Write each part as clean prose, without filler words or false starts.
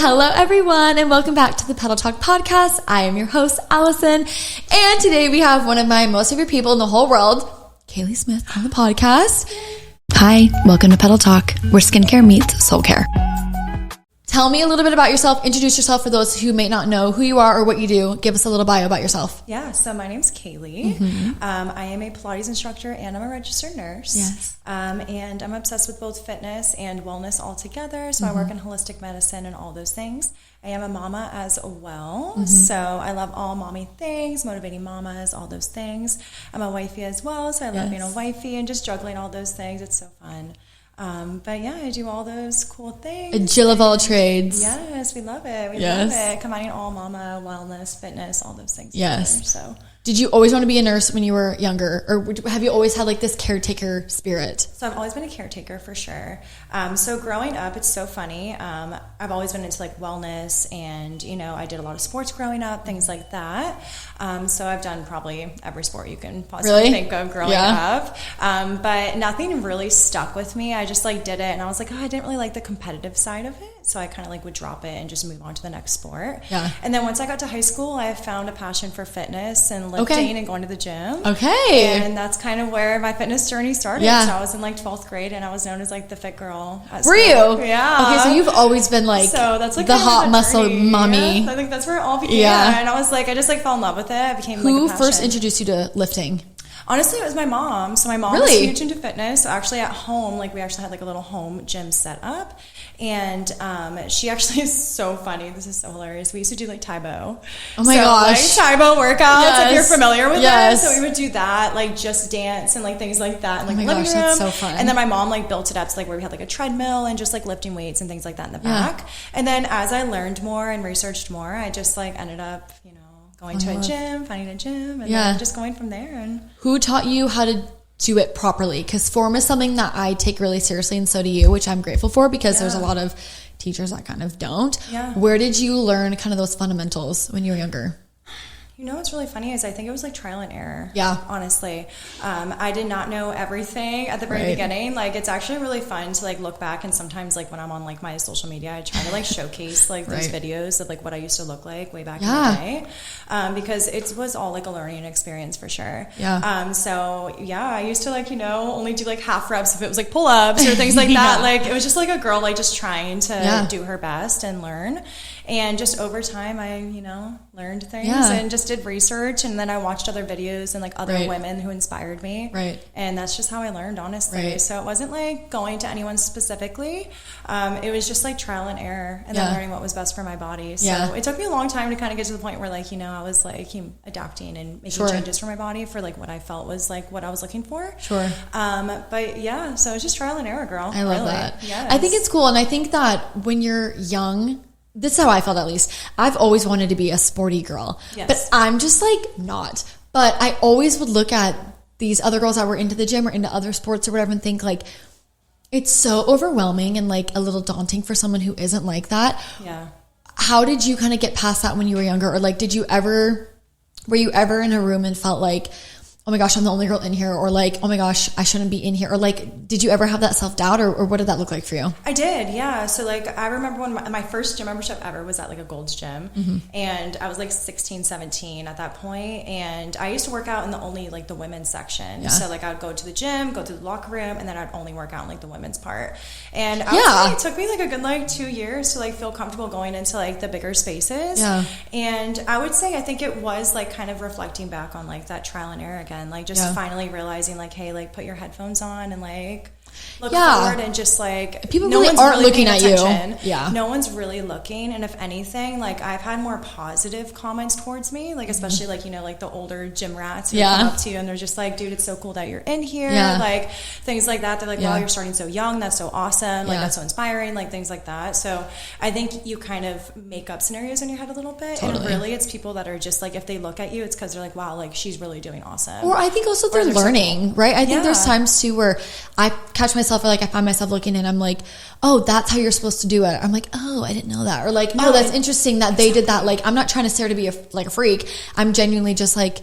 Hello, everyone, and welcome back to the Petal Talk Podcast. I am your host, Allison, and today we have one of my most favorite people in the whole world, Kaley Smith, on the podcast. Hi, welcome to Petal Talk, where skincare meets soul care. Tell me a little bit about yourself. Introduce yourself for those who may not know who you are or what you do. Give us a little bio about yourself. Yeah, so my name's Kaley. I am a Pilates instructor and I'm a registered nurse. Yes. And I'm obsessed with both fitness and wellness all together. So I work in holistic medicine and all those things. I am a mama as well. So I love all mommy things, motivating mamas, all those things. I'm a wifey as well. So I love being a wifey and just juggling all those things. It's so fun. But yeah, I do all those cool things. A Jill of all trades. Yes, we love it. We love it. Combining all mama, wellness, fitness, all those things. Yes. Together, so. Did you always want to be a nurse when you were younger? Or have you always had like this caretaker spirit? So I've always been a caretaker for sure. So growing up, it's so funny. I've always been into like wellness and, you know, I did a lot of sports growing up, things like that. So I've done probably every sport you can possibly think of growing up. But nothing really stuck with me. I just like did it and I was like, oh, I didn't really like the competitive side of it. So I kind of like would drop it and just move on to the next sport. Yeah. And then once I got to high school, I found a passion for fitness and lifting and going to the gym. Okay. And that's kind of where my fitness journey started. Yeah. So I was in like 12th grade and I was known as like the fit girl at school. Were you? Yeah. Okay, so you've always been like, so that's like the hot muscle mommy. Yeah, I think that's where it all began. Yeah. And I was like, I just like fell in love with it. I became like a passion. Who first introduced you to lifting? Honestly, it was my mom. So my mom was huge into fitness. So actually at home, like we actually had like a little home gym set up. And she actually is so funny. This is so hilarious. We used to do like Taibo. Oh my gosh. Like Taibo workouts, if you're familiar with it. So we would do that, like just dance and like things like that in like the living room. That's so fun. And then my mom like built it up to like where we had like a treadmill and just like lifting weights and things like that in the back. And then as I learned more and researched more, I just like ended up, you know, going to a gym, finding a gym, and then just going from there. And who taught you how to do it properly? Because form is something that I take really seriously, and so do you, which I'm grateful for because there's a lot of teachers that kind of don't. Where did you learn kind of those fundamentals when you were younger? You know what's really funny is I think it was like trial and error. Yeah. Honestly. I did not know everything at the very beginning. Like it's actually really fun to like look back and sometimes like when I'm on like my social media, I try to like showcase like those videos of like what I used to look like way back in the day. Because it was all like a learning experience for sure. Yeah. So yeah, I used to like, you know, only do like half reps if it was like pull-ups or things like that. Like it was just like a girl like just trying to do her best and learn. And just over time, I, you know, learned things and just did research. And then I watched other videos and like other women who inspired me. Right. And that's just how I learned, honestly. Right. So it wasn't like going to anyone specifically. It was just like trial and error and then learning what was best for my body. So it took me a long time to kind of get to the point where like, you know, I was like adapting and making changes for my body for like what I felt was like what I was looking for. Sure. But yeah, so it's just trial and error, girl. I love that. Yes. I think it's cool. And I think that when you're young, this is how I felt at least. I've always wanted to be a sporty girl, but I'm just like not. But I always would look at these other girls that were into the gym or into other sports or whatever and think like, it's so overwhelming and like a little daunting for someone who isn't like that. Yeah. How did you kind of get past that when you were younger? Or like, were you ever in a room and felt like, oh my gosh, I'm the only girl in here, or like, oh my gosh, I shouldn't be in here, or like, did you ever have that self-doubt, or what did that look like for you? I did, yeah. So like, I remember when my first gym membership ever was at like a Gold's Gym, and I was like 16, 17 at that point, and I used to work out in the women's section. So like, I would go to the gym, go to the locker room, and then I'd only work out in like the women's part. And I would say it took me like a good like 2 years to like feel comfortable going into like the bigger spaces. Yeah. And I would say, I think it was like kind of reflecting back on like that trial and error again. Like just finally realizing like, hey, like put your headphones on and like look forward and just like people really aren't looking at you. Yeah. No one's really looking. And if anything, like I've had more positive comments towards me, like especially like, you know, like the older gym rats who come up to you and they're just like, dude, it's so cool that you're in here. Like things like that. They're like, wow, you're starting so young. That's so awesome. Like that's so inspiring, like things like that. So I think you kind of make up scenarios in your head a little bit. Totally. And really it's people that are just like, if they look at you, it's because they're like, wow, like she's really doing awesome. Or I think also they're learning, right? I think there's times too where I catch myself or like I find myself looking and I'm like, oh, that's how you're supposed to do it. I'm like, oh, I didn't know that. Or like, oh, that's interesting that they did that. Like, I'm not trying to stare to be a freak. I'm genuinely just like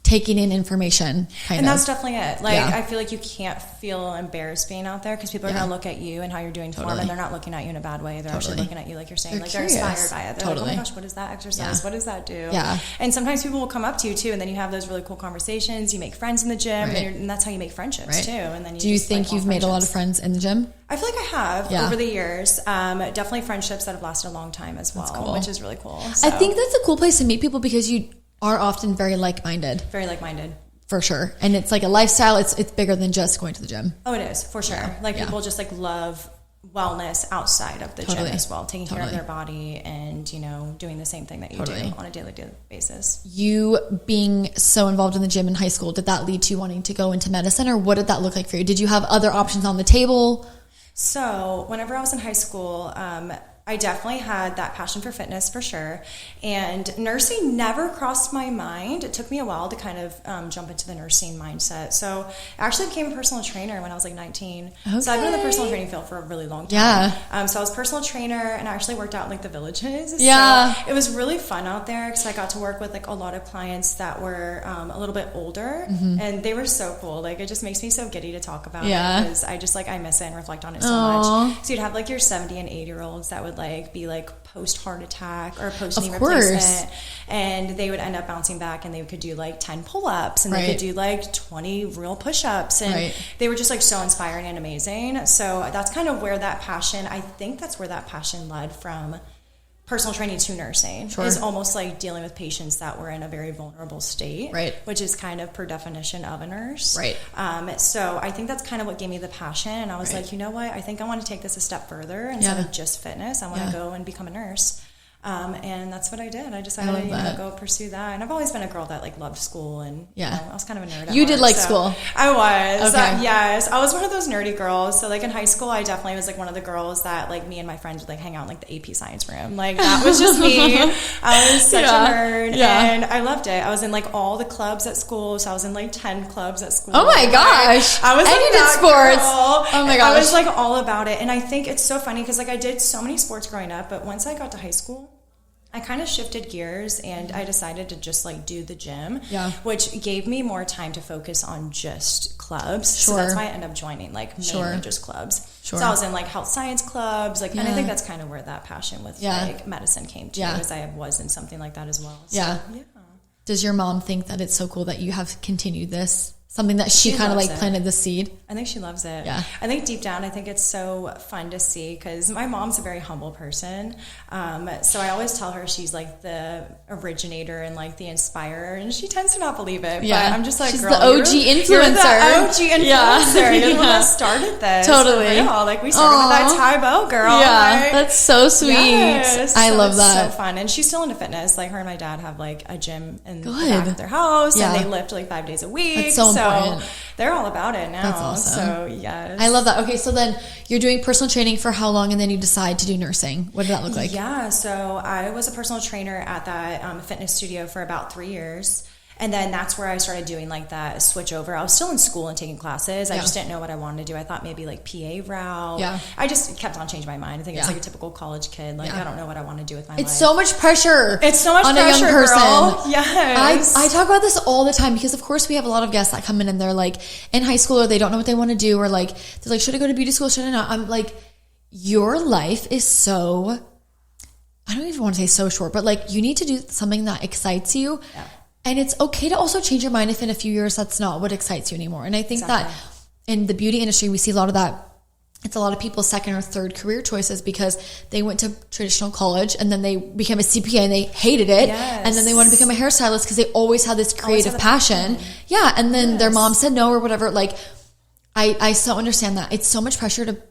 taking in information. And that's definitely it. Like, I feel like you can't feel embarrassed being out there because people are going to look at you and how you're doing form, and they're not looking at you in a bad way. They're actually looking at you, like you're saying, they're inspired by it. They're like, oh my gosh, what is that exercise? What does that do? Yeah. And sometimes people will come up to you too, and then you have those really cool conversations. You make friends in the gym, and that's how you make friendships too. And then do you think you've made a lot of friends in the gym? I feel like I have over the years. Definitely friendships that have lasted a long time as well, which is really cool. So. I think that's a cool place to meet people because you are often very like-minded. Very like-minded. For sure. And it's like a lifestyle. It's bigger than just going to the gym. Oh, it is, for sure. Like people just like love wellness outside of the gym as well, taking care of their body and, you know, doing the same thing that you do on a daily basis. You being so involved in the gym in high school, did that lead to you wanting to go into medicine, or what did that look like for you? Did you have other options on the table? So whenever I was in high school, I definitely had that passion for fitness for sure. And nursing never crossed my mind. It took me a while to kind of jump into the nursing mindset. So I actually became a personal trainer when I was like 19. Okay. So I've been in the personal training field for a really long time. Yeah. So I was a personal trainer and I actually worked out in like the villages. Yeah. So it was really fun out there because I got to work with like a lot of clients that were a little bit older and they were so cool. Like it just makes me so giddy to talk about it because I just like I miss it and reflect on it so much. So you'd have like your 70 and 80-year-olds that would like be like post heart attack or post knee replacement, and they would end up bouncing back and they could do like 10 pull-ups and they could do like 20 real push-ups and they were just like so inspiring and amazing. So that's kind of where that passion, I think that's where that passion led from personal training to nursing. Is almost like dealing with patients that were in a very vulnerable state, which is kind of per definition of a nurse. So I think that's kind of what gave me the passion. And I was like, you know what? I think I want to take this a step further instead of just fitness. I want to go and become a nurse. And that's what I did. I decided to go pursue that. And I've always been a girl that like loved school and you know, I was kind of a nerd. You did like school. I was. Yes. I was one of those nerdy girls. So like in high school, I definitely was like one of the girls that like me and my friends would like hang out in like the AP science room. Like that was just me. I was such a nerd and I loved it. I was in like all the clubs at school. So I was in like 10 clubs at school. Oh my gosh. I was like did sports. Girl. Oh my gosh. I was like all about it. And I think it's so funny because like I did so many sports growing up, but once I got to high school, I kind of shifted gears and I decided to just like do the gym, which gave me more time to focus on just clubs. So that's why I ended up joining like mainly just clubs. So I was in like health science clubs, like, and I think that's kind of where that passion with like medicine came to, because I was in something like that as well. So, Does your mom think that it's so cool that you have continued this? Something that she kind of like planted the seed. I think she loves it. Yeah. I think deep down, I think it's so fun to see because my mom's a very humble person. So I always tell her she's like the originator and like the inspirer, and she tends to not believe it. Yeah. But I'm just like, she's girl, the OG influencer. You're the OG influencer. You're the one that started this. Totally. Like we started with that Thai bow girl. Yeah. Like, that's so sweet. Yes. I love that. So fun. And she's still into fitness. Like her and my dad have like a gym in the back of their house and they lift like 5 days a week. That's so important. They're all about it now. That's awesome. So yes. I love that. Okay, so then you're doing personal training for how long and then you decide to do nursing? What did that look like? Yeah, so I was a personal trainer at that fitness studio for about 3 years. And then that's where I started doing like that switch over. I was still in school and taking classes. I just didn't know what I wanted to do. I thought maybe like PA route. Yeah. I just kept on changing my mind. I think it's like a typical college kid. Like I don't know what I want to do with my life. It's so much pressure. It's so much on pressure, a young person. Girl. Yes. I talk about this all the time because of course we have a lot of guests that come in and they're like in high school or they don't know what they want to do or like they're like, should I go to beauty school? Should I not? I'm like, your life is so, I don't even want to say so short, but like you need to do something that excites you. Yeah. And it's okay to also change your mind if in a few years that's not what excites you anymore. And I think that in the beauty industry, we see a lot of that. It's a lot of people's second or third career choices because they went to traditional college and then they became a CPA and they hated it. Yes. And then they want to become a hairstylist because they always had this creative passion. Yeah. And then their mom said no or whatever. Like, I so understand that. It's so much pressure to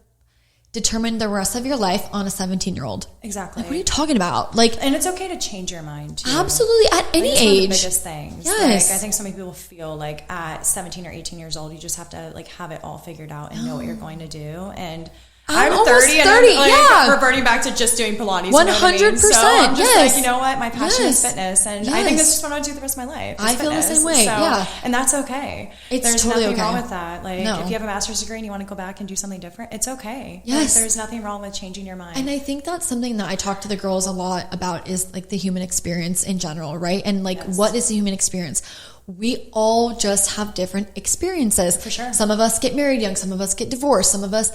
determine the rest of your life on a 17-year-old. Exactly. Like, what are you talking about? Like, and it's okay to change your mind too. Absolutely, at any age. It's one of the biggest things. Yes. Like, I think so many people feel like at 17 or 18 years old, you just have to like have it all figured out and know what you're going to do. And I'm 30 and I'm like reverting back to just doing Pilates. 100%. So I'm just like, you know what? My passion is fitness. And I think that's just what I want to do the rest of my life. I feel the same way. So, and that's okay. There's totally nothing wrong with that. Like if you have a master's degree and you want to go back and do something different, it's okay. Yes. Like, there's nothing wrong with changing your mind. And I think that's something that I talk to the girls a lot about is like the human experience in general, right? And like what is the human experience? we all just have different experiences. For sure. Some of us get married young. Some of us get divorced. Some of us,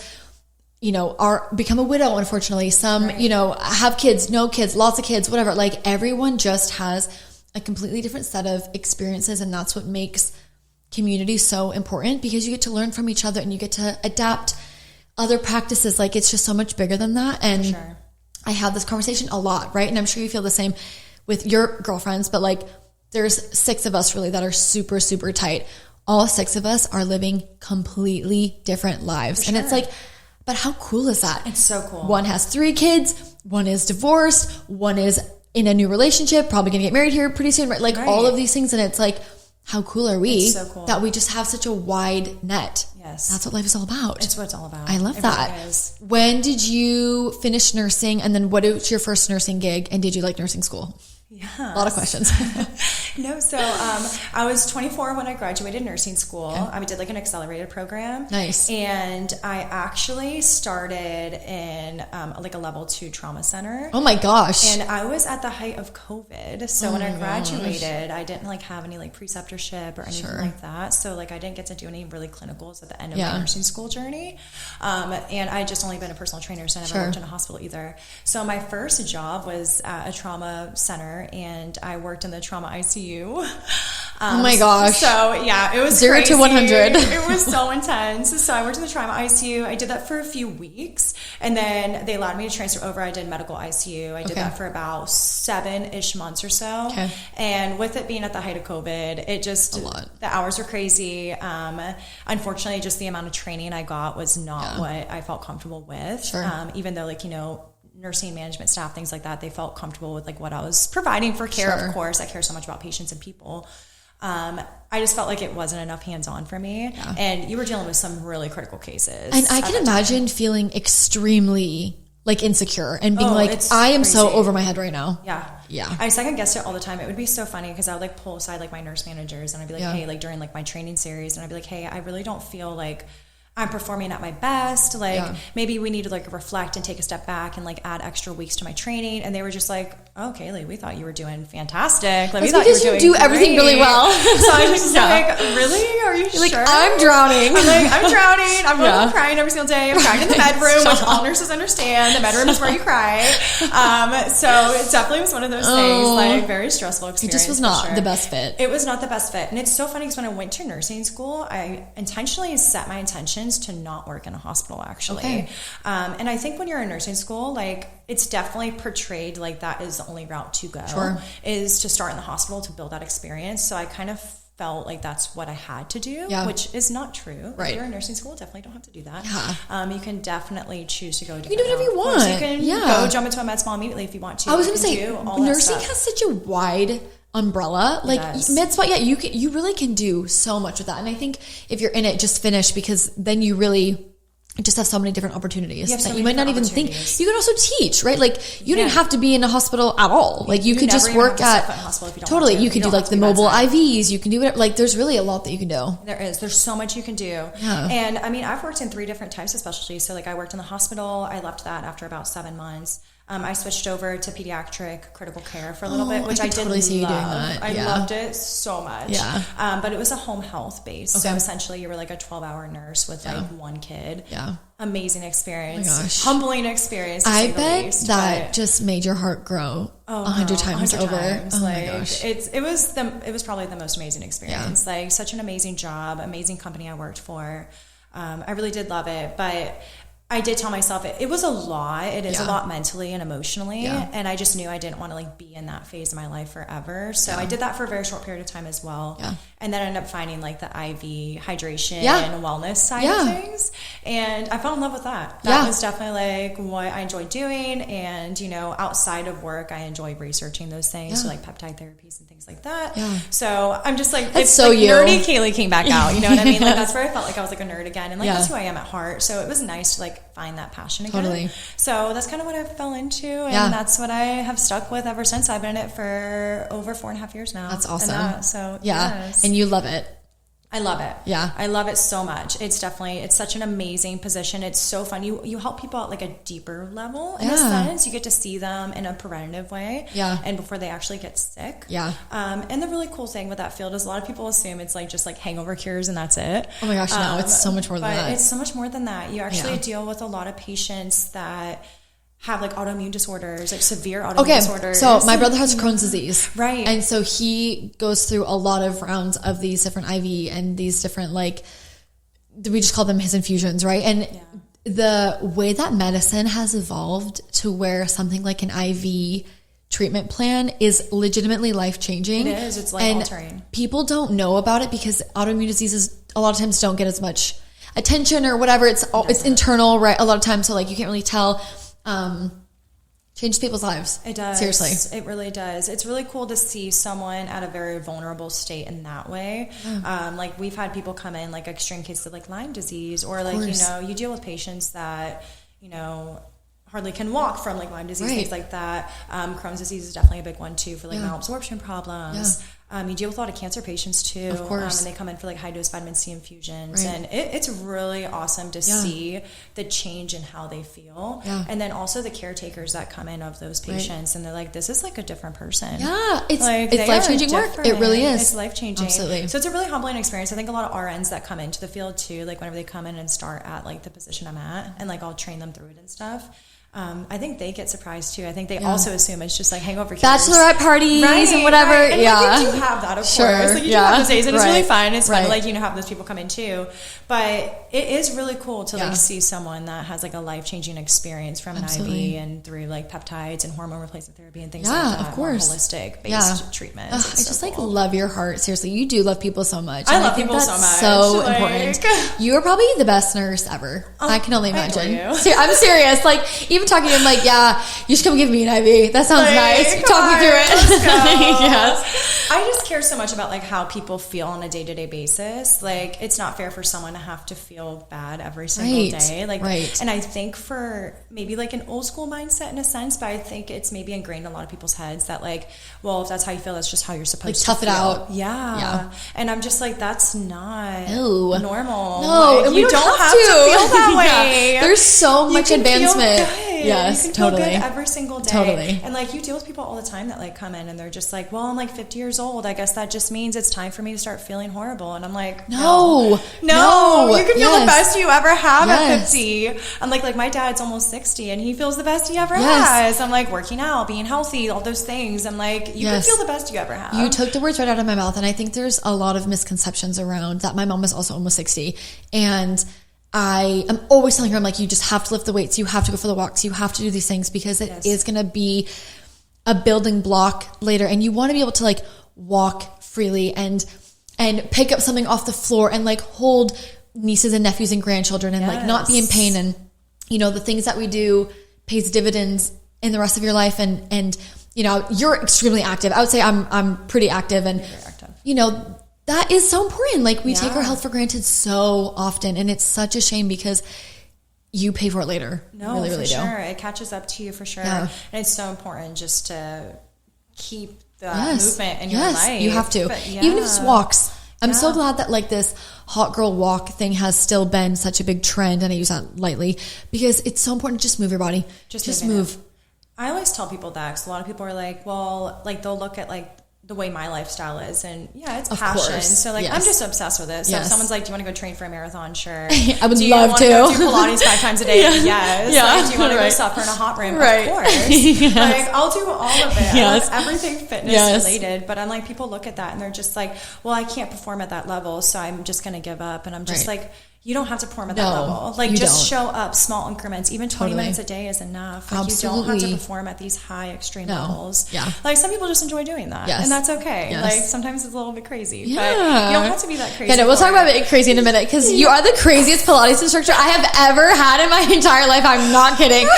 become a widow, unfortunately. Some, have kids, no kids, lots of kids, whatever. Like everyone just has a completely different set of experiences. And that's what makes community so important, because you get to learn from each other and you get to adapt other practices. Like it's just so much bigger than that. And sure. I have this conversation a lot, right? And I'm sure you feel the same with your girlfriends, but like there's 6 of us really that are super, super tight. All 6 of us are living completely different lives. Sure. And it's like, but how cool is that? It's so cool. One has 3 kids, one is divorced, one is in a new relationship, probably going to get married here pretty soon, right? Like all of these things. And it's like, how cool are we that we just have such a wide net? Yes. That's what life is all about. It's what it's all about. I love that. Really is. When did you finish nursing? And then what was your first nursing gig? And did you like nursing school? Yeah. A lot of questions. No, so I was 24 when I graduated nursing school. Okay. I did like an accelerated program. Nice. And I actually started in like a level 2 trauma center. Oh my gosh. And I was at the height of COVID. So when I graduated, I didn't like have any like preceptorship or anything like that. So like I didn't get to do any really clinicals at the end of my nursing school journey. And I just only been a personal trainer, so I never worked in a hospital either. So my first job was at a trauma center, and I worked in the trauma ICU. Oh my gosh. So yeah, it was 0 crazy. to 100. It was so intense. So I worked in the trauma ICU. I did that for a few weeks, and then they allowed me to transfer over. I did medical ICU. I did that for about 7-ish months or so. Okay. And with it being at the height of COVID, it just, the hours were crazy. Unfortunately, just the amount of training I got was not what I felt comfortable with. Sure. Even though nursing management staff, things like that, they felt comfortable with like what I was providing for care. Of course, I care so much about patients and people. I just felt like it wasn't enough hands-on for me. Yeah. And you were dealing with some really critical cases. And I can imagine feeling extremely like insecure and being I am crazy. So over my head right now. Yeah. I second guessed it all the time. It would be so funny because I would like pull aside like my nurse managers and I'd be like, hey, like during like my training series, and I'd be like, hey, I really don't feel like I'm performing at my best. Like maybe we need to like reflect and take a step back and like add extra weeks to my training. And they were just like, oh, Kaley, we thought you were doing fantastic. Like, we thought you do everything really well. So I was just like, really? Are you sure? Like, I'm drowning. I'm drowning. I'm crying every single day. I'm crying in the bedroom, which all nurses understand. The bedroom is where you cry. So it definitely was one of those things, like very stressful experience. It just was not the best fit. It was not the best fit. And it's so funny because when I went to nursing school, I intentionally set my intentions to not work in a hospital, actually. Okay. And I think when you're in nursing school, like it's definitely portrayed like that is the only route to go, is to start in the hospital to build that experience. So I kind of felt like that's what I had to do, which is not true. Right. If you're in nursing school, definitely don't have to do that. Yeah. You can definitely choose to go. You can do whatever you want. You can go jump into a med spa immediately if you want to. I was going to say, nursing has such a wide umbrella. Like med spa, you really can do so much with that. And I think if you're in it, just finish, because then you really just have so many different opportunities that you might not even think. You can also teach, right? Like you didn't have to be in a hospital at all. Like you could just work at totally. You could do like the mobile IVs. You can do whatever. Like there's really a lot that you can do. There is. There's so much you can do. Yeah. And I mean, I've worked in 3 different types of specialties. So like I worked in the hospital. I left that after about 7 months. I switched over to pediatric critical care for a little bit, which I did totally see you doing that. I loved it so much. Yeah. But it was a home health base. Okay. So essentially you were like a 12-hour nurse with like 1 kid. Yeah. Amazing experience. Oh my gosh. Humbling experience. I bet that just made your heart grow 100 times over. Oh my gosh. It was probably the most amazing experience. Yeah. Like such an amazing job, amazing company I worked for. I really did love it, but I did tell myself it was a lot. It is a lot mentally and emotionally. Yeah. And I just knew I didn't want to like be in that phase of my life forever. So I did that for a very short period of time as well. Yeah. And then I ended up finding like the IV hydration and wellness side of things. And I fell in love with that. That was definitely like what I enjoyed doing. And, outside of work, I enjoy researching those things. So like peptide therapies and things like that. Yeah. So I'm just like, that's so like nerdy Kaley came back out. You know what I mean? Like that's where I felt like I was like a nerd again. And like that's who I am at heart. So it was nice to like find that passion again. Totally. So that's kind of what I fell into, and that's what I have stuck with ever since. I've been in it for over 4.5 years now. That's awesome. So yes. And you love it. I love it. Yeah. I love it so much. It's such an amazing position. It's so fun. You help people at like a deeper level in a sense. You get to see them in a preventative way. Yeah. And before they actually get sick. Yeah. And the really cool thing with that field is a lot of people assume it's like just like hangover cures and that's it. Oh my gosh, no, it's so much more than that. It's so much more than that. You actually deal with a lot of patients that have like autoimmune disorders, like severe autoimmune disorders. So my brother has Crohn's disease. Right. And so he goes through a lot of rounds of these different IV and these different, like, we just call them his infusions, right? And the way that medicine has evolved to where something like an IV treatment plan is legitimately life-changing. It is. It's life-altering. People don't know about it because autoimmune diseases a lot of times don't get as much attention or whatever. It's internal, right? A lot of times, so like you can't really tell. Changes people's lives. It does. Seriously. It really does. It's really cool to see someone at a very vulnerable state in that way. Like we've had people come in like extreme cases of like Lyme disease or like, you know, you deal with patients that, you know, hardly can walk from like Lyme disease, things like that. Crohn's disease is definitely a big one too for like malabsorption problems. You deal with a lot of cancer patients too. Of course. And they come in for like high dose vitamin C infusions. And it's really awesome to see the change in how they feel. And then also the caretakers that come in of those patients and they're like, this is like a different person. Yeah. It's life-changing work. It really is. It's life-changing. Absolutely. So it's a really humbling experience. I think a lot of RNs that come into the field too, like whenever they come in and start at like the position I'm at and like I'll train them through it and stuff. I think they get surprised too. I think they also assume it's just like hangover cures. Bachelorette parties and whatever. Right. And like, you do have that, of course. Like, you do have those days, and it's really fun. It's fun to like, you know, have those people come in too. But it is really cool to like see someone that has like a life-changing experience from an IV and through like peptides and hormone replacement therapy and things like that. Of course. Holistic based treatments. I just like love your heart. Seriously, you do love people so much. I love people so much. So like, important. You are probably the best nurse ever. I can only imagine. I'm serious. Like even talking to him, like you should come give me an IV. That sounds nice. Talk me through it. Yes. I just care so much about like how people feel on a day-to-day basis. Like it's not fair for someone to have to feel bad every single day. Like, and I think for maybe like an old school mindset in a sense, but I think it's maybe ingrained in a lot of people's heads that like, well, if that's how you feel, that's just how you're supposed to tough feel. It out. Yeah. And I'm just like, that's not No, normal. Like, and you don't have to feel that way. There's so much advancement. Yes, you can feel good every single day. And like you deal with people all the time that like come in and they're just like, well, I'm like 50 years old. I guess that just means it's time for me to start feeling horrible. And I'm like, no. You can feel the best you ever have at 50. I'm like my dad's almost 60 and he feels the best he ever has. I'm like working out, being healthy, all those things. I'm like, you can feel the best you ever have. You took the words right out of my mouth. And I think there's a lot of misconceptions around that. My mom is also almost 60 and I am always telling her, I'm like, you just have to lift the weights. You have to go for the walks. You have to do these things because it is going to be a building block later. And you want to be able to like walk freely and pick up something off the floor and like hold nieces and nephews and grandchildren and like not be in pain. And, you know, the things that we do pays dividends in the rest of your life. And, you know, you're extremely active. I would say I'm pretty active and, you know, that is so important. Like we take our health for granted so often and it's such a shame because you pay for it later. No, really, really for sure. It catches up to you for sure. Yeah. And it's so important just to keep the movement in your life. You have to. Even if it's walks. I'm so glad that like this hot girl walk thing has still been such a big trend and I use that lightly because it's so important to just move your body. Just move. I always tell people that because a lot of people are like, well, like they'll look at like the way my lifestyle is and it's passion. So like I'm just obsessed with it. So if someone's like, do you want to go train for a marathon? Sure. I would love to. Do you want to go do Pilates 5 times a day? Yes. Like, do you want to go suffer in a hot room? Of course. Like I'll do all of it. I love everything fitness related. But I'm like, people look at that and they're just like, well, I can't perform at that level, so I'm just going to give up. And I'm just like, you don't have to perform at that level. Like just show up small increments. Even 20 minutes a day is enough. Like you don't have to perform at these high extreme levels. Yeah. Like some people just enjoy doing that. And that's okay. Like sometimes it's a little bit crazy. But you don't have to be that crazy. Yeah, no, we'll talk about it crazy in a minute because you are the craziest Pilates instructor I have ever had in my entire life. I'm not kidding.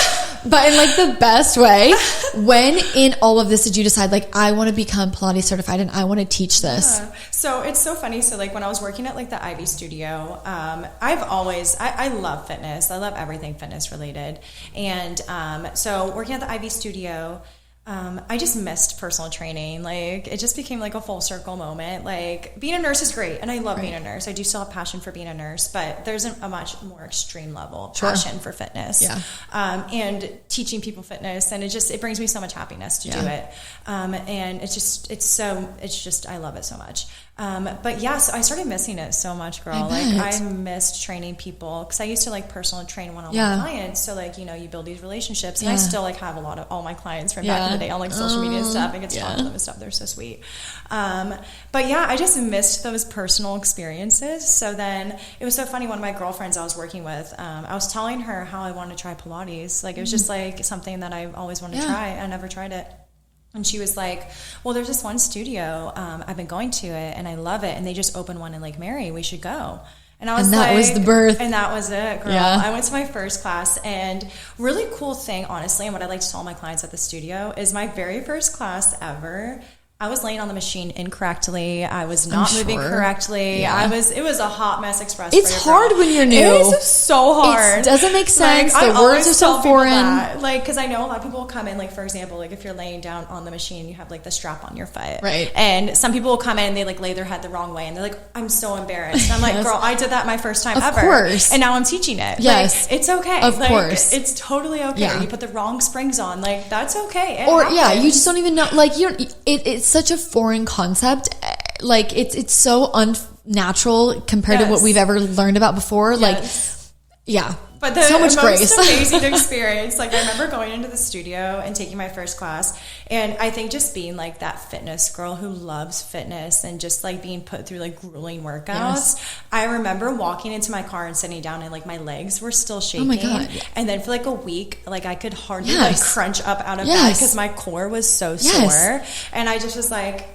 But in like the best way. When in all of this did you decide like I want to become Pilates certified and I want to teach this? So it's so funny. So like when I was working at like the IV studio, I love fitness. I love everything fitness related. And so working at the IV studio, I just missed personal training. Like, it just became like a full circle moment. Like, being a nurse is great, and I love being a nurse. I do still have passion for being a nurse, but there's a much more extreme level of passion for fitness. And teaching people fitness, and it brings me so much happiness to do it. And I love it so much. But yeah, so I started missing it so much, girl. I missed training people, because I used to like personal train one-on-one clients. So like, you know, you build these relationships, and I still like have a lot of all my clients from back in the day on like social media and stuff, and get to talk to them and stuff. They're so sweet. But yeah, I just missed those personal experiences. So then it was so funny. One of my girlfriends I was working with, I was telling her how I wanted to try Pilates. Like, it was just like something that I always wanted to try. I never tried it. And she was like, well, there's this one studio, I've been going to it, and I love it, and they just opened one in Lake Mary. We should go. And I was like, that was the birth. And that was it, girl. Yeah. I went to my first class, and really cool thing, honestly, and what I like to tell all my clients at the studio is my very first class ever, I was laying on the machine incorrectly. I was not moving correctly. Yeah. It was a hot mess express. It's hard when you're new. It is so hard. It doesn't make sense. Like, the words are so foreign. Like, because I know a lot of people will come in, like, for example, like if you're laying down on the machine, you have like the strap on your foot. Right. And some people will come in and they like lay their head the wrong way, and they're like, I'm so embarrassed. And I'm like, girl, I did that my first time ever. Of course. And now I'm teaching it. Yes. Like, it's okay. Of course. It's totally okay. Yeah. You put the wrong springs on. Like, that's okay. You just don't even know. Like, it's such a foreign concept. Like, it's so unnatural compared to what we've ever learned about before. Like, but so much grace. Amazing experience. Like, I remember going into the studio and taking my first class, and I think just being like that fitness girl who loves fitness and just like being put through like grueling workouts. Yes. I remember walking into my car and sitting down, and like my legs were still shaking. Oh my God. And then for like a week, like I could hardly like crunch up out of bed because my core was so sore. And I just was like,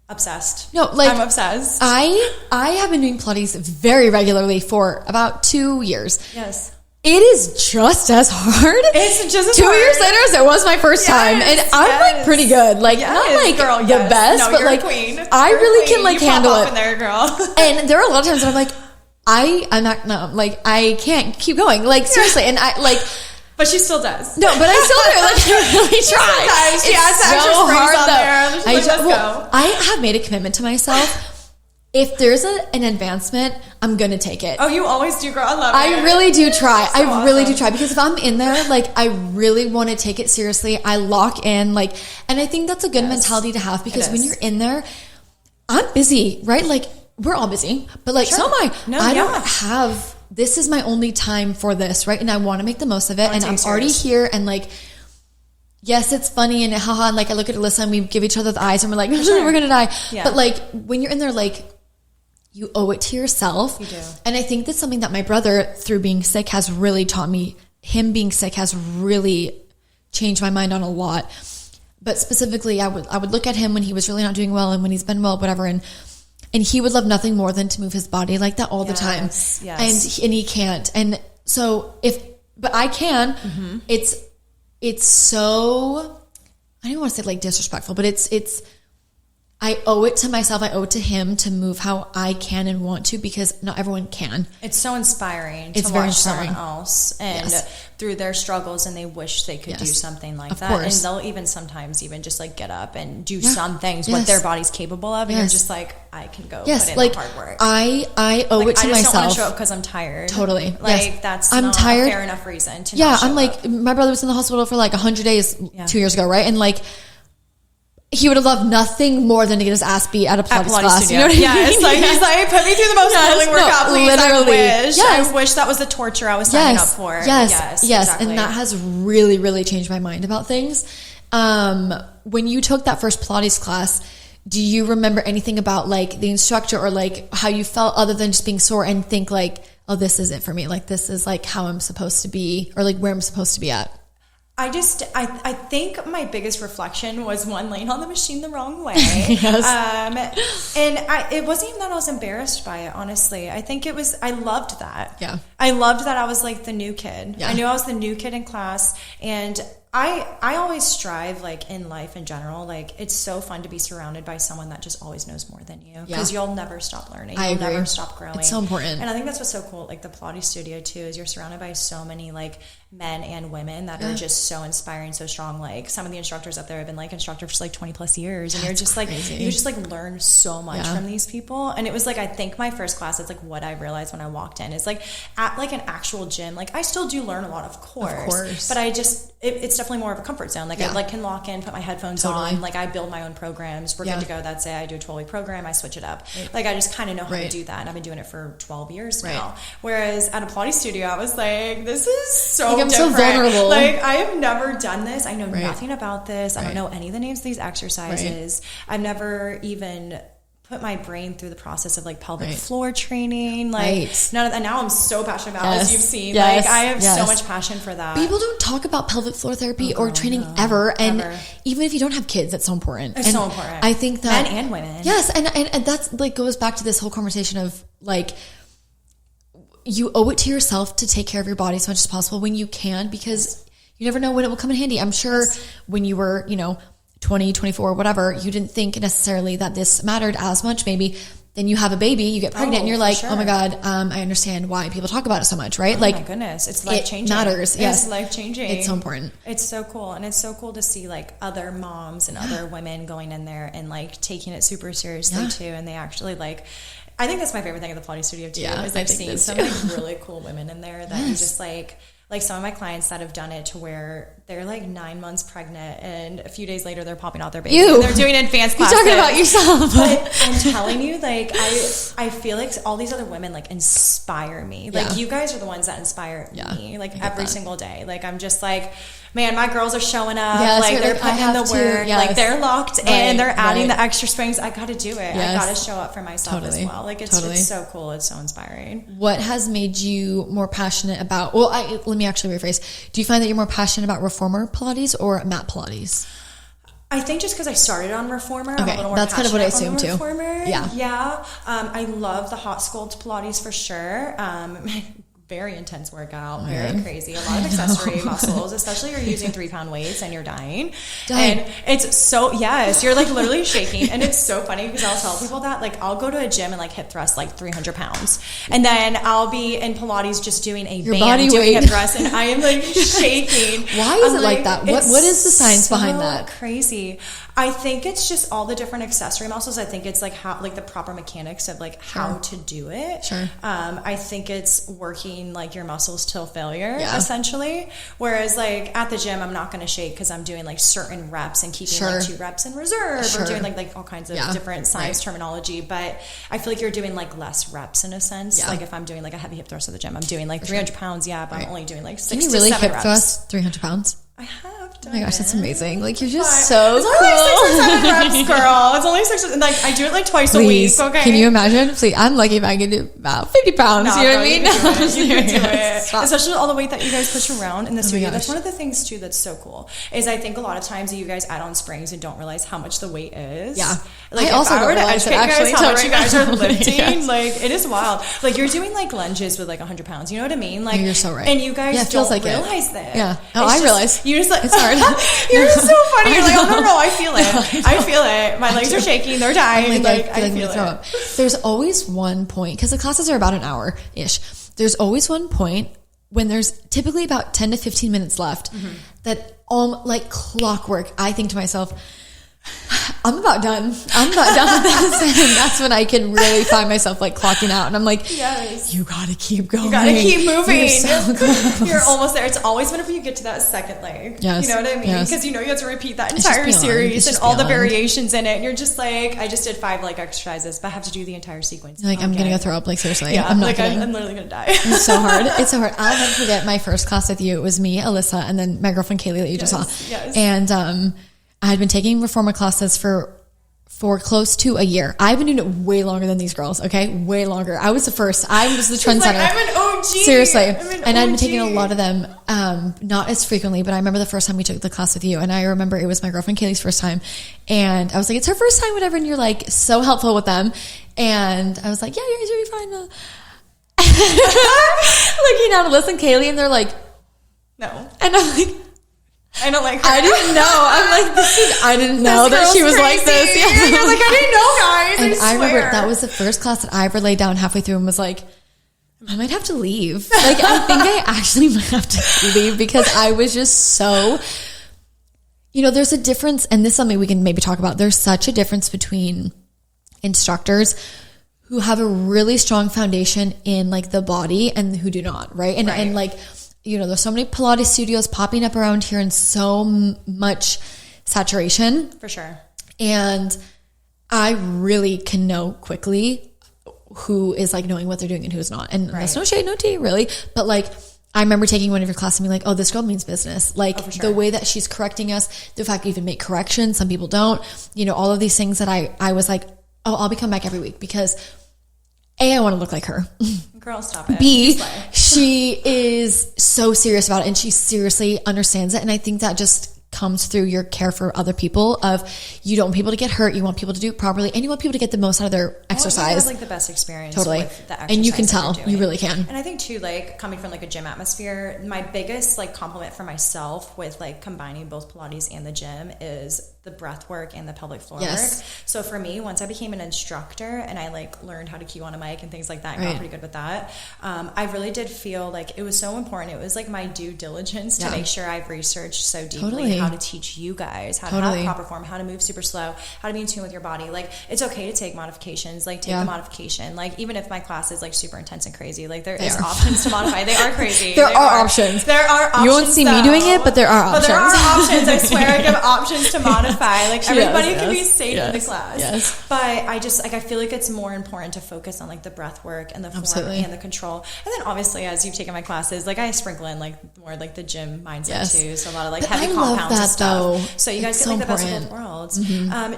obsessed. No, like, I'm obsessed. I have been doing Pilates very regularly for about 2 years. Yes. It is just as hard. It's just as 2 years later as it was my first time. And I'm like pretty good. Like, not like the best, but like, queen. I really can like handle it. In there, girl. And there are a lot of times that I'm like, I can't keep going. Like, seriously. And I like, but she still does. No, but I still do. Like, I really try. She has so hard on there. Let's go. I have made a commitment to myself. If there's an advancement, I'm going to take it. Oh, you always do, girl. I love it. I really do try. I really do try. Because if I'm in there, like, I really want to take it seriously. I lock in, like, and I think that's a good mentality to have, because when you're in there, I'm busy, right? Like, we're all busy, but like, so am I. I don't have, this is my only time for this, right? And I want to make the most of it. And I'm already here, and like, yes, it's funny and haha. And like, I look at Alyssa and we give each other the eyes and we're like, we're going to die. Yeah. But like, when you're in there, like, you owe it to yourself. You do. And I think that's something that my brother, through being sick, has really taught me. Him being sick has really changed my mind on a lot. But specifically, I would look at him when he was really not doing well, and when he's been well, whatever. And he would love nothing more than to move his body like that all the time. Yes. And he can't. And so but I can, it's so, I don't want to say like disrespectful, but it's, I owe it to myself. I owe it to him to move how I can and want to, because not everyone can. It's so inspiring to watch someone else and through their struggles, and they wish they could do something like that. Course. And they'll even sometimes even just like get up and do some things what their body's capable of. And you're just like, I can go put in the hard work. I owe it to myself. I just don't want to show up because I'm tired. Totally. Like that's not tired. A fair enough reason to not show I'm like, up. My brother was in the hospital for like 100 days 2 years ago, right? And like, he would have loved nothing more than to get his ass beat at a Pilates class. Studio. You know what I mean? Like, he's like, put me through the most grueling workout, please. Literally. I wish that was the torture I was signing up for. Yes. Exactly. And that has really, really changed my mind about things. When you took that first Pilates class, do you remember anything about like the instructor, or like how you felt, other than just being sore, and think like, oh, this is it for me? Like, this is like how I'm supposed to be, or like where I'm supposed to be at? I think my biggest reflection was one, laying on the machine the wrong way. And it wasn't even that I was embarrassed by it, honestly. I think it was, I loved that. Yeah. I loved that I was like the new kid. Yeah. I knew I was the new kid in class, and I always strive, like, in life in general, like, it's so fun to be surrounded by someone that just always knows more than you, because you'll never stop learning. You'll never stop growing. It's so important. And I think that's what's so cool, like, the Pilates studio too, is you're surrounded by so many, like, men and women that are just so inspiring, so strong. Like, some of the instructors up there have been, like, instructors for, like, 20 plus years, and you're just like, you just, like, learn so much from these people. And it was, like, I think my first class, it's, like, what I realized when I walked in is, like, at, like, an actual gym, like, I still do learn a lot, of course. But I just, it's definitely more of a comfort zone. Like, I, like, can lock in, put my headphones on, like, I build my own programs. We're good to go. That's it. I do a 12-week program. I switch it up. Like, I just kind of know how to do that. And I've been doing it for 12 years now. Whereas at a Pilates studio, I was like, this is so like, I'm different. so vulnerable. Like, I have never done this. I know nothing about this. I don't know any of the names of these exercises. I've never even put my brain through the process of, like, pelvic floor training. Like, none of that. And now I'm so passionate about it, as you've seen. Like, I have so much passion for that. People don't talk about pelvic floor therapy or training ever. And even if you don't have kids, it's so important. It's so important. I think that men and women. Yes. And that's, like, goes back to this whole conversation of, like, you owe it to yourself to take care of your body as much as possible when you can, because you never know when it will come in handy. I'm sure when you were, 20, 24, whatever, you didn't think necessarily that this mattered as much. Maybe then you have a baby, you get pregnant, and you're like, oh my God, I understand why people talk about it so much, right? Oh, like, my goodness, it's life-changing. It matters. Yes. It's life-changing. It's so important. It's so cool. And it's so cool to see, like, other moms and other women going in there and, like, taking it super seriously too. And they actually, like, I think that's my favorite thing at the Pilates studio too, is I've seen some like really cool women in there that you just like some of my clients that have done it to where they're like 9 months pregnant and a few days later they're popping out their baby. And they're doing advanced classes. You're talking about yourself. But I'm telling you, like, I feel like all these other women like inspire me. Like, you guys are the ones that inspire me, like, every single day. Like, I'm just like, man, my girls are showing up. Yes, like, they're putting in the work. Like, they're locked in. They're adding the extra springs. I got to do it. I got to show up for myself as well. Like, it's so cool. It's so inspiring. What has made you more passionate about, let me actually rephrase. Do you find that you're more passionate about reformer Pilates or mat Pilates? I think just because I started on reformer, I'm a little more that's kind of what I assumed too. Reformer. Yeah. I love the hot sculpt Pilates for sure. Very intense workout, very crazy, a lot of accessory muscles, especially you're using 3-pound weights and you're dying. And it's so, you're like literally shaking. And it's so funny because I'll tell people that, like, I'll go to a gym and like hip thrust like 300 pounds. And then I'll be in Pilates just doing a band doing hip thrust and I am like shaking. Why is it like that? What is the science behind that? Crazy. I think it's just all the different accessory muscles. I think it's like how, like the proper mechanics of like how to do it. Sure. I think it's working like your muscles till failure, essentially. Whereas like at the gym, I'm not going to shake because I'm doing like certain reps and keeping like 2 reps in reserve or doing like all kinds of different science terminology. But I feel like you're doing like less reps in a sense. Like if I'm doing like a heavy hip thrust at the gym, I'm doing like 300 pounds. Yeah, but I'm only doing like 6 to 7 reps. Can you really hip thrust 300 pounds? I have done Oh my gosh, that's amazing. Like, you're just so cool. It's only 6 or 7 reps, girl. It's only 6 or, like, I do it like twice a week, okay? Can you imagine? Please, I'm lucky if I can do about 50 pounds. You know what I mean? You can do it. Especially all the weight that you guys push around in the studio. That's one of the things, too, that's so cool. Is I think a lot of times you guys add on springs and don't realize how much the weight is. Yeah. Like, if I were to educate you guys how much you guys are lifting, like, it is wild. Like, you're doing, like, lunges with, like, 100 pounds. You know what I mean? Like, you're so right. And you guys don't realize that. Yeah. Oh, I realize. You just, like, it's hard. You're so funny. You're like, oh, no, I feel it. I feel it. My legs are shaking. They're dying. Like, I feel it. There's always one point, because the classes are about an hour-ish. There's always one point when there's typically about 10 to 15 minutes left that, like clockwork, I think to myself, I'm about done with this. And that's when I can really find myself like clocking out. And I'm like, you gotta keep going. You gotta keep moving. You're so close. You're almost there. It's always whenever you get to that second leg. Yes. You know what I mean? Because you know you have to repeat that entire series and all the variations in it. And you're just like, I just did 5 leg exercises, but I have to do the entire sequence. Like, I'm gonna go throw up. Like, seriously. Yeah, I'm not like, kidding. I'm literally gonna die. It's so hard. It's so hard. I'll never forget my first class with you. It was me, Alyssa, and then my girlfriend Kaley that you just saw. Yes. And I had been taking reformer classes for close to a year. I've been doing it way longer than these girls, okay? Way longer. I was the first. I was the trendsetter. Like, I'm an OG. Seriously. And I've been taking a lot of them, not as frequently, but I remember the first time we took the class with you, and I remember it was my girlfriend Kaley's first time, and I was like, it's her first time, whatever, and you're like so helpful with them, and I was like, yeah, you guys will be fine. Looking down to listen, Kaley, and they're like, no. And I'm like, I don't like her. I didn't know. I'm like, I didn't know that she was crazy. like this. Yeah. And you're like, I didn't know, guys. And I remember that was the first class that I ever laid down halfway through and was like, I might have to leave. Like, I think I actually might have to leave because I was just so, there's a difference, and this is something we can maybe talk about. There's such a difference between instructors who have a really strong foundation in like the body and who do not, right? And like, there's so many Pilates studios popping up around here and so much saturation. For sure. And I really can know quickly who is like knowing what they're doing and who's not. And that's no shade, no tea really. But like, I remember taking one of your classes and being like, oh, this girl means business. Like the way that she's correcting us, the fact you even make corrections, some people don't, all of these things that I was like, oh, I'll be coming back every week because A, I want to look like her. Girl, stop it. B, she is so serious about it and she seriously understands it. And I think that just comes through your care for other people of you don't want people to get hurt, you want people to do it properly, and you want people to get the most out of their exercise. You have like the best experience totally with the exercise, and you can tell, you really can. And I think too, like coming from like a gym atmosphere, my biggest like compliment for myself with like combining both Pilates and the gym is the breath work and the pelvic floor work. So for me, once I became an instructor and I like learned how to cue on a mic and things like that and got pretty good with that, I really did feel like it was so important. It was like my due diligence to make sure I've researched so deeply how to teach you guys how to have proper form, how to move super slow, how to be in tune with your body. Like it's okay to take modifications, like take the modification. Like even if my class is like super intense and crazy, like there is options to modify. They are crazy. There are options. You won't see me doing it, but there are options. But there are options. I swear I give options to modify. Like everybody can be safe in the class. But I just like I feel like it's more important to focus on like the breath work and the form and the control. And then obviously as you've taken my classes, like I sprinkle in like more like the gym mindset too. So a lot of like heavy compounds and stuff. So you guys get like the best of both worlds.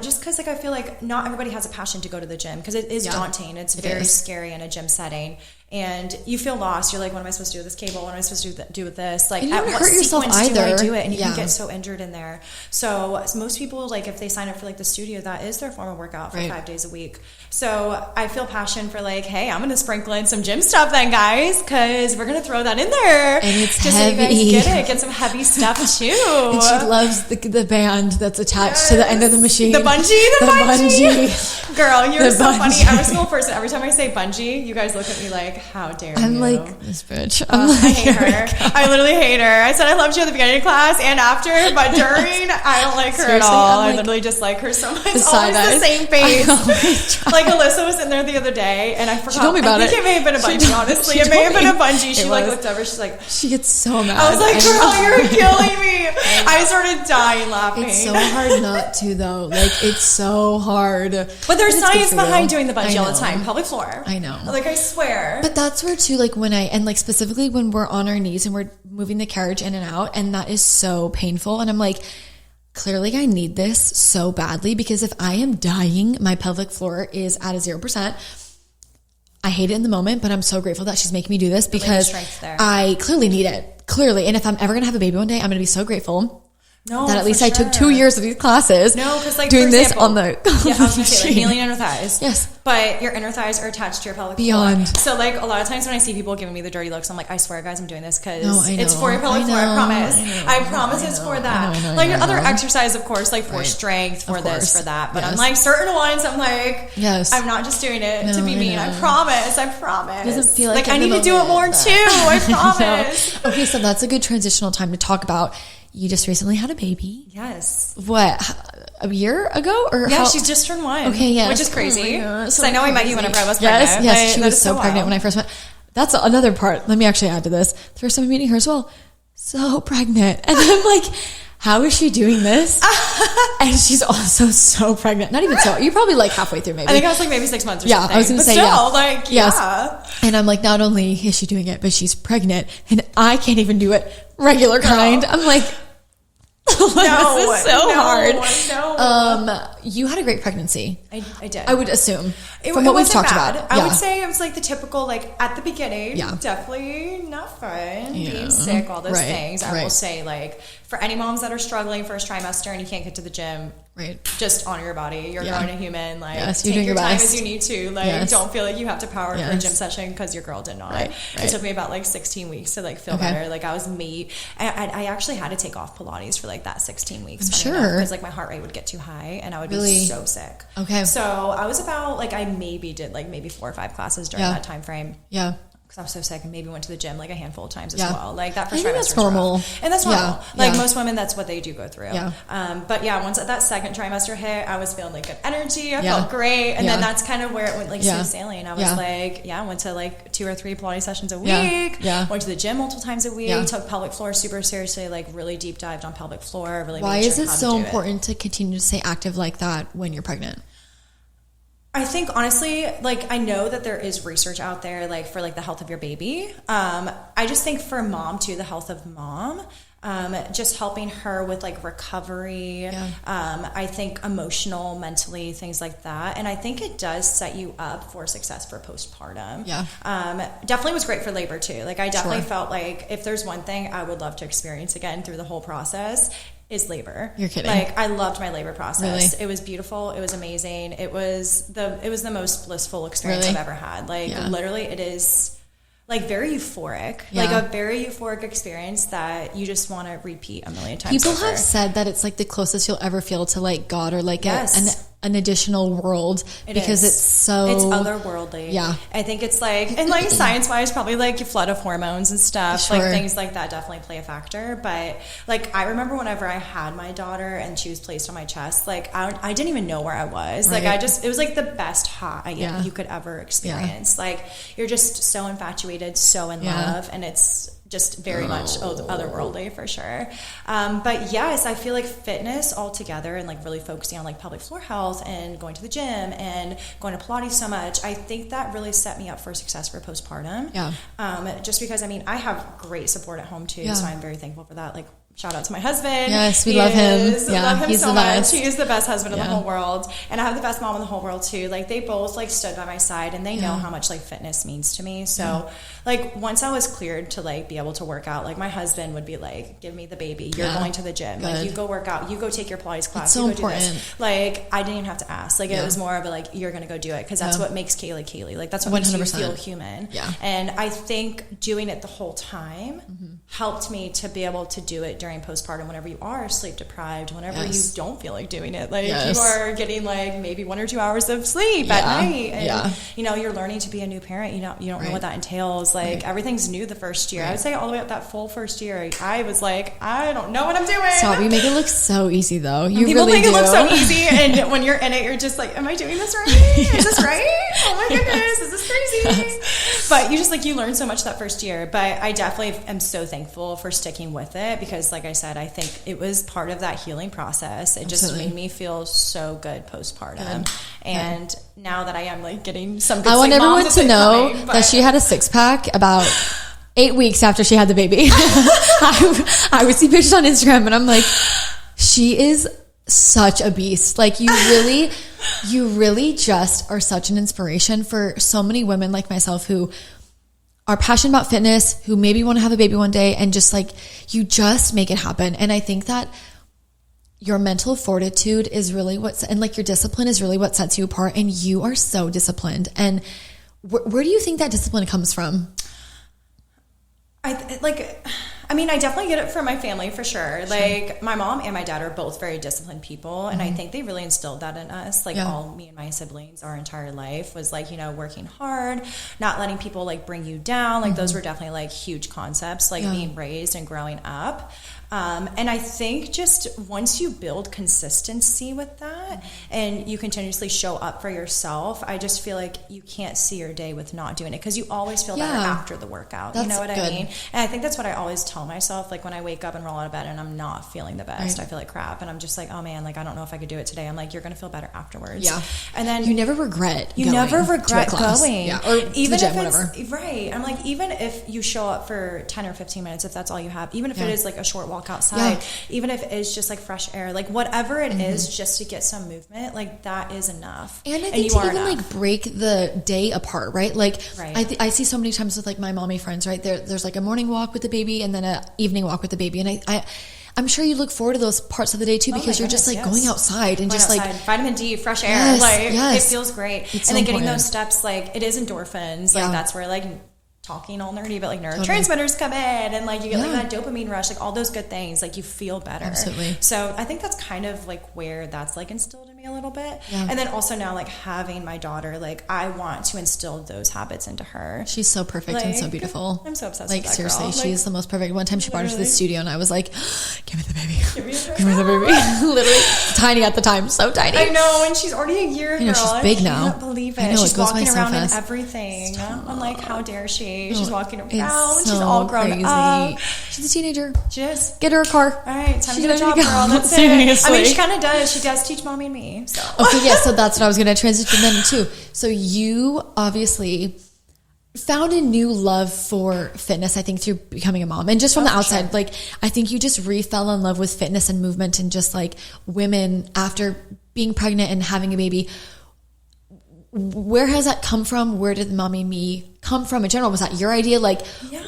Just because like I feel like not everybody has a passion to go to the gym because it is daunting. It's very scary in a gym setting. And you feel lost. You're like, what am I supposed to do with this cable? What am I supposed to do with this? Like, at what sequence do I do it? And you can get so injured in there. So most people, like, if they sign up for like the studio, that is their form of workout for 5 days a week. So I feel passion for like, hey, I'm going to sprinkle in some gym stuff then, guys, because we're going to throw that in there. And it's just heavy. So you guys get it. Get some heavy stuff too. And she loves the band that's attached to the end of the machine. The bungee. The bungee. Girl, you're so funny. Every single person, every time I say bungee, you guys look at me like, how dare you? I'm like, this bitch. I hate her. I literally hate her. I said I loved you at the beginning of class and after, but during, I don't like her at all. I literally just like her so much. It's always the same face. Like Alyssa was in there the other day and I forgot. She told me about I think it may have been a bungee, honestly. It may have been a bungee. She like looked over. She's like, she gets so mad. I was like, girl, you're killing me. I started dying laughing. It's so hard not to though. Like it's so hard. But there's science behind doing the bungee all the time. Pelvic floor. I know. Like I swear. But that's where too, like when and like specifically when we're on our knees and we're moving the carriage in and out, and that is so painful. And I'm like, clearly I need this so badly because if I am dying, my pelvic floor is at a 0%. I hate it in the moment, but I'm so grateful that she's making me do this because I clearly need it. Clearly. And if I'm ever going to have a baby one day, I'm going to be so grateful. That at least I took 2 years of these classes. No, because like doing for example, this on the I was gonna say like kneeling inner thighs. Yes, but your inner thighs are attached to your pelvic floor. So like a lot of times when I see people giving me the dirty looks, I'm like, I swear, guys, I'm doing this because it's for your pelvic floor. I promise. I promise it's for that. Like other exercise, of course, like for strength, for this, for that. But I'm like certain ones, I'm like, I'm not just doing it to be mean. I promise. I promise. It doesn't feel like I need to do it more too. I promise. Okay, so that's a good transitional time to talk about. You just recently had a baby. Yes. What? A year ago? Or yeah, she's just turned 1. Okay, yes. Which is crazy. So I know I met you whenever I was pregnant. Yes, she was so pregnant when I first met. That's another part. Let me actually add to this. The first time I'm meeting her as well, so pregnant. And I'm like, how is she doing this? And she's also so pregnant. Not even so. You're probably like halfway through maybe. I think I was like maybe 6 months or something. I was going to say, still, like, yes. And I'm like, not only is she doing it, but she's pregnant. And I can't even do it regular kind. I'm like... this is so hard. No. You had a great pregnancy. I did. I would assume from what we've talked about. I would say it was like the typical, like at the beginning, definitely not fun. Being sick, all those things. I will say, like for any moms that are struggling first trimester and you can't get to the gym, Right. Just honor your body. You're growing a human. Like, take your time as you need to. Like, don't feel like you have to power for a gym session because your girl did not. Right. It took me about like 16 weeks to like feel better. Like, I was I actually had to take off Pilates for like that 16 weeks. Sure. Because like my heart rate would get too high and I would be so sick. Okay. So I was about like, I maybe did like maybe 4 or 5 classes during that time frame. Yeah. Because I was so sick and maybe went to the gym like a handful of times as well. Like that first trimester that's normal. And that's normal. Like most women, that's what they do go through. Yeah. But yeah, once that second trimester hit, I was feeling like good energy. I felt great. And then that's kind of where it went like smooth sailing. I was like, I went to like 2 or 3 Pilates sessions a week. Went to the gym multiple times a week. Took pelvic floor super seriously, like really deep dived on pelvic floor. Really. Why is it so important to continue to stay active like that when you're pregnant? I think honestly, like I know that there is research out there like for like the health of your baby. I just think for mom too, the health of mom, just helping her with like recovery. I think emotional, mentally, things like that. And I think it does set you up for success for postpartum. Definitely was great for labor too. Like I definitely felt like if there's one thing I would love to experience again through the whole process is labor. You're kidding. Like I loved my labor process. Really? It was beautiful. It was amazing. It was the most blissful experience I've ever had. Like literally it is like very euphoric, like a very euphoric experience that you just want to repeat a million times. People have said that it's like the closest you'll ever feel to like God or like an additional world because it's otherworldly. I think it's like, and like science wise, probably like a flood of hormones and stuff, like things like that definitely play a factor. But like, I remember whenever I had my daughter and she was placed on my chest, like I didn't even know where I was. Like it was like the best high you could ever experience. Like you're just so infatuated, so in love, and it's just very much otherworldly for sure. But yes, I feel like fitness altogether and like really focusing on like pelvic floor health and going to the gym and going to Pilates so much, I think that really set me up for success for postpartum. Just because, I mean, I have great support at home too, so I'm very thankful for that. Like, shout out to my husband. Yes, we love him. Love him he's so the much. best. He is the best husband in the whole world. And I have the best mom in the whole world too. Like they both like stood by my side and they know how much like fitness means to me. So like once I was cleared to like be able to work out, like my husband would be like, give me the baby. You're going to the gym. Good. Like you go work out. You go take your Pilates class. It's so you go important. do this. Like I didn't even have to ask. Like it was more of a like, you're going to go do it. Because that's what makes Kaley. Like that's what 100%. Makes you feel human. And I think doing it the whole time helped me to be able to do it during postpartum whenever you are sleep deprived, whenever you don't feel like doing it. Like you are getting like maybe 1 or 2 hours of sleep at night. And you know, you're learning to be a new parent. You don't know what that entails. Like everything's new the first year. I would say all the way up that full first year, I was like, I don't know what I'm doing. Stop, you make it look so easy though. People really make it look so easy, and when you're in it, you're just like, am I doing this right? Is this right? Oh my goodness, is this crazy? But you just like, you learn so much that first year. But I definitely am so thankful for sticking with it because like I said, I think it was part of that healing process. It just made me feel so good postpartum. And now that I am like getting some good I want everyone to know that she had a 6-pack about 8 weeks after she had the baby. I would see pictures on Instagram and I'm like, she is such a beast. Like you really just are such an inspiration for so many women like myself who are passionate about fitness, who maybe want to have a baby one day, and just like, you just make it happen. And I think that your mental fortitude is really and like your discipline is really what sets you apart. And you are so disciplined. And where do you think that discipline comes from? I mean, I definitely get it from my family for sure. Like my mom and my dad are both very disciplined people. And I think they really instilled that in us. Like all me and my siblings, our entire life was like, you know, working hard, not letting people like bring you down. Like those were definitely like huge concepts, like being raised and growing up. And I think just once you build consistency with that and you continuously show up for yourself, I just feel like you can't see your day with not doing it because you always feel better after the workout. You know what I mean? And I think that's what I always tell myself. Like when I wake up and roll out of bed and I'm not feeling the best, I feel like crap. And I'm just like, oh man, like I don't know if I could do it today. I'm like, you're going to feel better afterwards. Yeah. And then you never regret going. Yeah. Or even the gym, if it's, whatever. Right. I'm like, even if you show up for 10 or 15 minutes, if that's all you have, even if it is like a short walk outside, even if it's just like fresh air, like whatever it is, just to get some movement, like that is enough. And I think to even like break the day apart, right? Like I see so many times with like my mommy friends, right? There's like a morning walk with the baby and then a evening walk with the baby. And I'm sure you look forward to those parts of the day too, because you're just like going outside and just like vitamin D, fresh air. It feels great. And then getting those steps, like it is endorphins. Like that's where like talking all nerdy, but like neurotransmitters come in and like you get like that dopamine rush, like all those good things, like you feel better. Absolutely. So I think that's kind of like where that's like instilled in me a little bit. And then also now like having my daughter, like I want to instill those habits into her. She's so perfect and so beautiful. I'm so obsessed with that girl. Like seriously, she's the most perfect. One time she brought her to the studio and I was like, give me the baby. Give me the baby. Literally tiny at the time, so tiny. I know, and she's already a year, girl. She's big now. I can't believe it. I know, she's it goes walking by so around fast. in everything. I'm like, how dare she? She's walking around. So she's all grown up. She's a teenager. Just get her a car. All right, time to get a job, girl. That's it. I mean, she kind of does. She does teach mommy and me. So okay, yeah. So that's what I was going to transition then too. So you obviously found a new love for fitness, I think, through becoming a mom, and just from the outside, like I think you just fell in love with fitness and movement, and just like women after being pregnant and having a baby. Where has that come from? Where did Mommy and Me come from in general? Was that your idea? Like,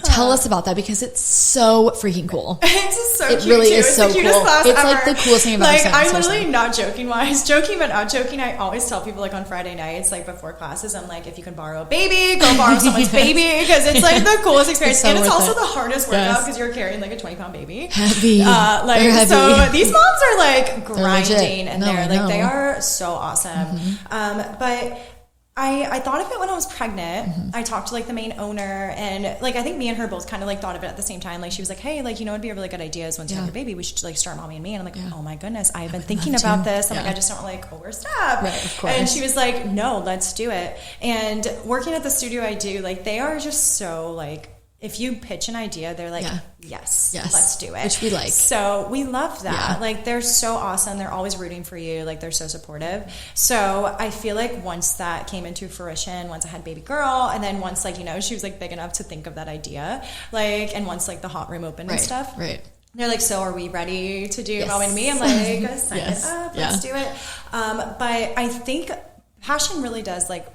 tell us about that, because it's so freaking cool. It's so it cute. really too. is so the cutest cool. Class it's ever. Like the coolest thing about like it. I'm literally not joking but not joking. I always tell people like on Friday nights, like before classes, I'm like, if you can borrow a baby, go borrow someone's baby, because it's like the coolest experience. And it's also the hardest workout because you're carrying like a 20-pound baby. Heavy. Heavy. So these moms are like grinding and they're like they are so awesome. But I thought of it when I was pregnant. I talked to like the main owner, and like I think me and her both kind of like thought of it at the same time. Like she was like, hey, like, you know, it'd be a really good idea is once you have your baby, we should like start Mommy and Me. And I'm like, oh my goodness, I've been thinking about this. I'm like, I just don't like overstep. Right, of course. And she was like, no, let's do it. And working at the studio I do, like they are just so like, if you pitch an idea, they're like, yes, let's do it. Which we like. So we love that. Like they're so awesome. They're always rooting for you. Like they're so supportive. So I feel like once that came into fruition, once I had baby girl, and then once like, you know, she was like big enough to think of that idea, like, and once like the hot room opened and stuff. Right. They're like, so are we ready to do Mommy and Me? I'm like, sign it up. Let's do it. But I think passion really does, like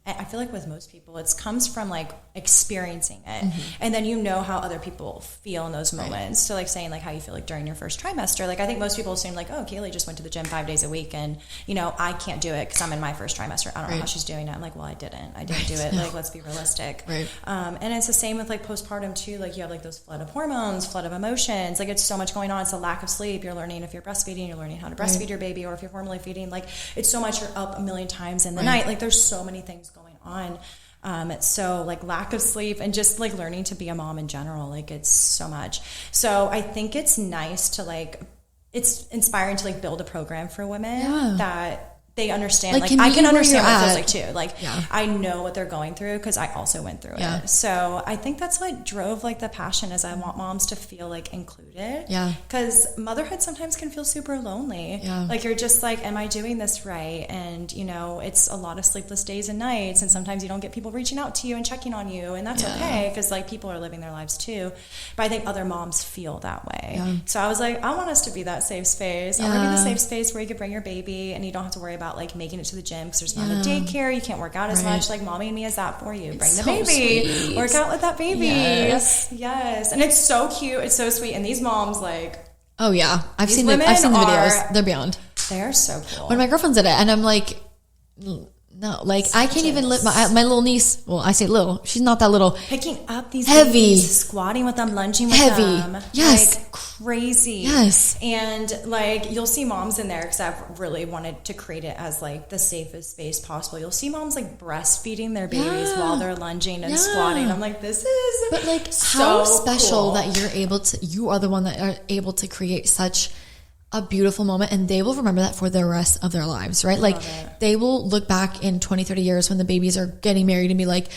I feel like with most people, it comes from like experiencing it, and then you know how other people feel in those moments. So like saying like how you feel like during your first trimester, like I think most people assume like, oh, Kaley just went to the gym 5 days a week, and you know I can't do it because I'm in my first trimester. I don't know how she's doing it. I'm like, well, I didn't do it. Like let's be realistic. And it's the same with like postpartum too. Like you have like those flood of hormones, flood of emotions. Like it's so much going on. It's a lack of sleep. You're learning if you're breastfeeding. You're learning how to breastfeed your baby, or if you're formula feeding. Like it's so much. You're up a million times in the night. Like there's so many things going on. So like lack of sleep and just like learning to be a mom in general, like it's so much. So I think it's nice to like, it's inspiring to like build a program for women that they understand. Like I can understand what it feels like too. Like I know what they're going through because I also went through it. So I think that's what drove like the passion, is I want moms to feel like included. Because motherhood sometimes can feel super lonely. Like you're just like, am I doing this right? And you know, it's a lot of sleepless days and nights, and sometimes you don't get people reaching out to you and checking on you, and that's okay because like people are living their lives too. But I think other moms feel that way. So I was like, I want us to be that safe space. I want to be the safe space where you can bring your baby and you don't have to worry about like making it to the gym because there's not a daycare, you can't work out as much. Like Mommy and Me is that for you. Bring the baby, sweet. Work out with that baby. Yes. And it's so cute, it's so sweet. And these moms like, oh yeah, I've seen the videos. They're beyond. They're so cool. When my girlfriends did it, and I'm like, no, like I can't even lift my little niece. Well, I say little. She's not that little. Picking up these heavy, babies, squatting with them, lunging with them. Yes. Like crazy. Yes. And like you'll see moms in there, because I've really wanted to create it as like the safest space possible. You'll see moms like breastfeeding their babies while they're lunging and squatting. I'm like, this is but like so how special cool. that you are the one that are able to create such a beautiful moment, and they will remember that for the rest of their lives, right? Like they will look back in 20, 30 years when the babies are getting married and be like,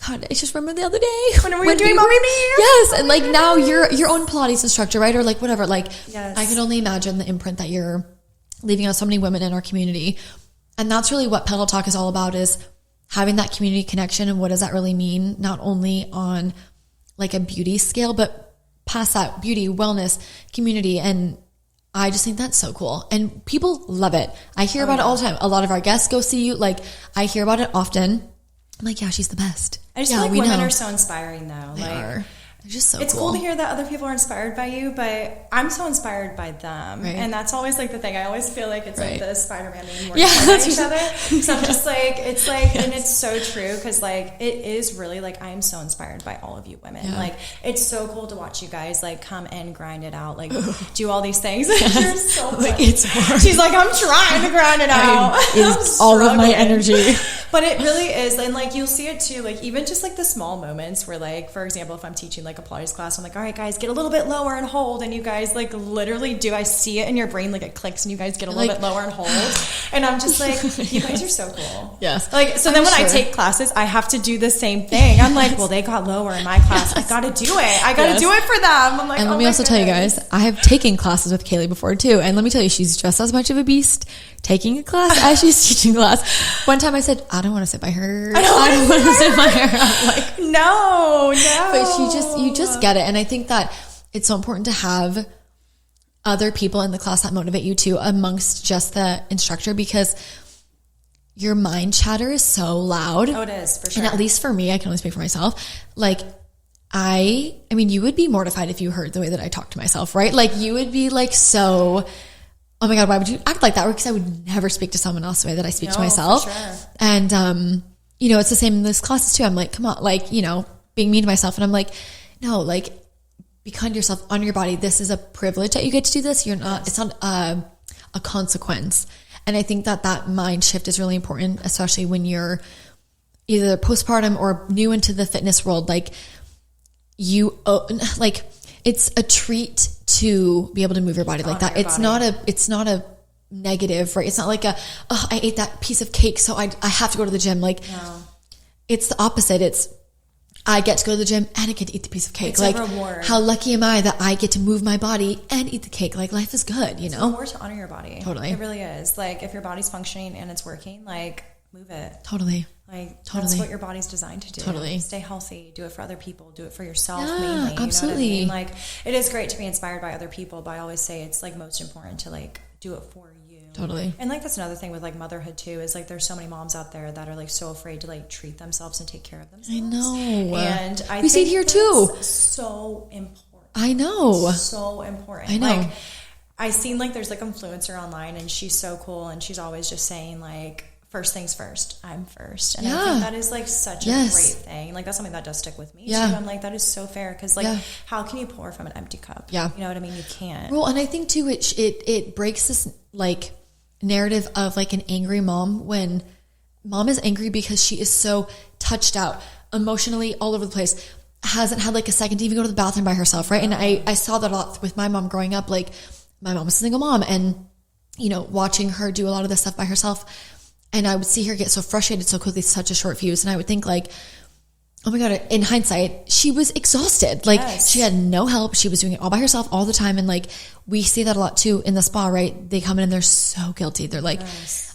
God, I just remember the other day. When were you doing Mommy and Me? Yes. And like now you're your own Pilates instructor, right? Or like whatever. Like I can only imagine the imprint that you're leaving on so many women in our community. And that's really what Petal Talk is all about, is having that community connection. And what does that really mean? Not only on like a beauty scale, but past that, beauty, wellness, community. And I just think that's so cool. And people love it. I hear about it all the time. A lot of our guests go see you. Like I hear about it often. I'm like, yeah, she's the best. I just feel like women are so inspiring though. They are. they're just so it's cool to hear that other people are inspired by you, but I'm so inspired by them. Right. And that's always like the thing. I always feel like it's like the Spider-Man meme where we're each other. So I'm just like, it's like, and it's so true because like it is really like I am so inspired by all of you women. Yeah. Like it's so cool to watch you guys like come and grind it out, like do all these things. You're so like it's hard. She's like, I'm trying to grind it out. It's all of my energy. But it really is. And like you'll see it too, like even just like the small moments where like, for example, if I'm teaching like a Pilates class, I'm like, all right guys, get a little bit lower and hold, and you guys like literally do. I see it in your brain, like it clicks and you guys get a little bit lower and hold. And I'm just like, you guys are so cool. Yes. Like so then when I take classes, I have to do the same thing. I'm like, well, they got lower in my class. I gotta do it. I gotta do it for them. I'm like, and let me also tell you guys, I have taken classes with Kaley before too. And let me tell you, she's just as much of a beast taking a class as she's teaching class. One time I said, I don't want to sit by her. I don't want to sit by her. I'm like, no. But you just get it. And I think that it's so important to have other people in the class that motivate you too, amongst just the instructor, because your mind chatter is so loud. Oh, it is, for sure. And at least for me, I can only speak for myself. Like, I mean, you would be mortified if you heard the way that I talk to myself, right? Like, you would be like, so, oh my God, why would you act like that? Because I would never speak to someone else the way that I speak to myself. For sure. And, you know, it's the same in this classes too. I'm like, come on, like, you know, being mean to myself. And I'm like, no, like, be kind to yourself, honor your body. This is a privilege that you get to do this. You're not, it's not a consequence. And I think that that mind shift is really important, especially when you're either postpartum or new into the fitness world. Like, like, it's a treat to be able to move your body like that. It's not a negative, right? It's not like I ate that piece of cake, so I have to go to the gym. Like, no. It's the opposite. It's, I get to go to the gym and I get to eat the piece of cake. It's like, a reward. How lucky am I that I get to move my body and eat the cake? Like, life is good, you know? It's a reward to honor your body. Totally. It really is. Like, if your body's functioning and it's working, like, move it. Totally. Like, that's what your body's designed to do. Totally. Stay healthy. Do it for other people. Do it for yourself mainly. Absolutely. You know what I mean? Like, it is great to be inspired by other people, but I always say it's, like, most important to, like, do it for you. Totally. And like that's another thing with like motherhood too, is like there's so many moms out there that are like so afraid to like treat themselves and take care of themselves. I know. And I we see it here too. So important. I know. So important. I know. Like I seen like there's like influencer online and she's so cool and she's always just saying like first things first, I'm first. And I think that is like such a great thing. Like that's something that does stick with me too. I'm like, that is so fair. Cause like how can you pour from an empty cup? Yeah. You know what I mean? You can't. Well, and I think too, it breaks this like narrative of like an angry mom, when mom is angry because she is so touched out emotionally all over the place, hasn't had like a second to even go to the bathroom by herself, right? And I saw that a lot with my mom growing up. Like my mom was a single mom, and you know, watching her do a lot of this stuff by herself, and I would see her get so frustrated so quickly, such a short fuse, and I would think like, oh my God, in hindsight, she was exhausted. Like she had no help. She was doing it all by herself all the time. And like, we see that a lot too in the spa, right? They come in and they're so guilty. They're like,